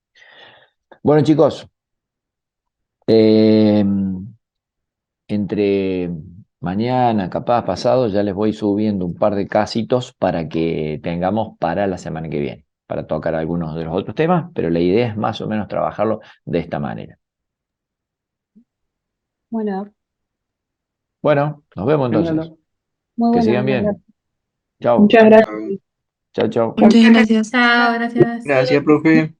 Bueno, chicos, entre mañana, capaz pasado, ya les voy subiendo un par de casitos para que tengamos para la semana que viene, para tocar algunos de los otros temas, pero la idea es más o menos trabajarlo de esta manera. Bueno, Bueno, nos vemos entonces. muy Que bueno. sigan bien. Chao. Muchas gracias. Chao, chao. Muchas gracias. Chao, gracias. Gracias, profe.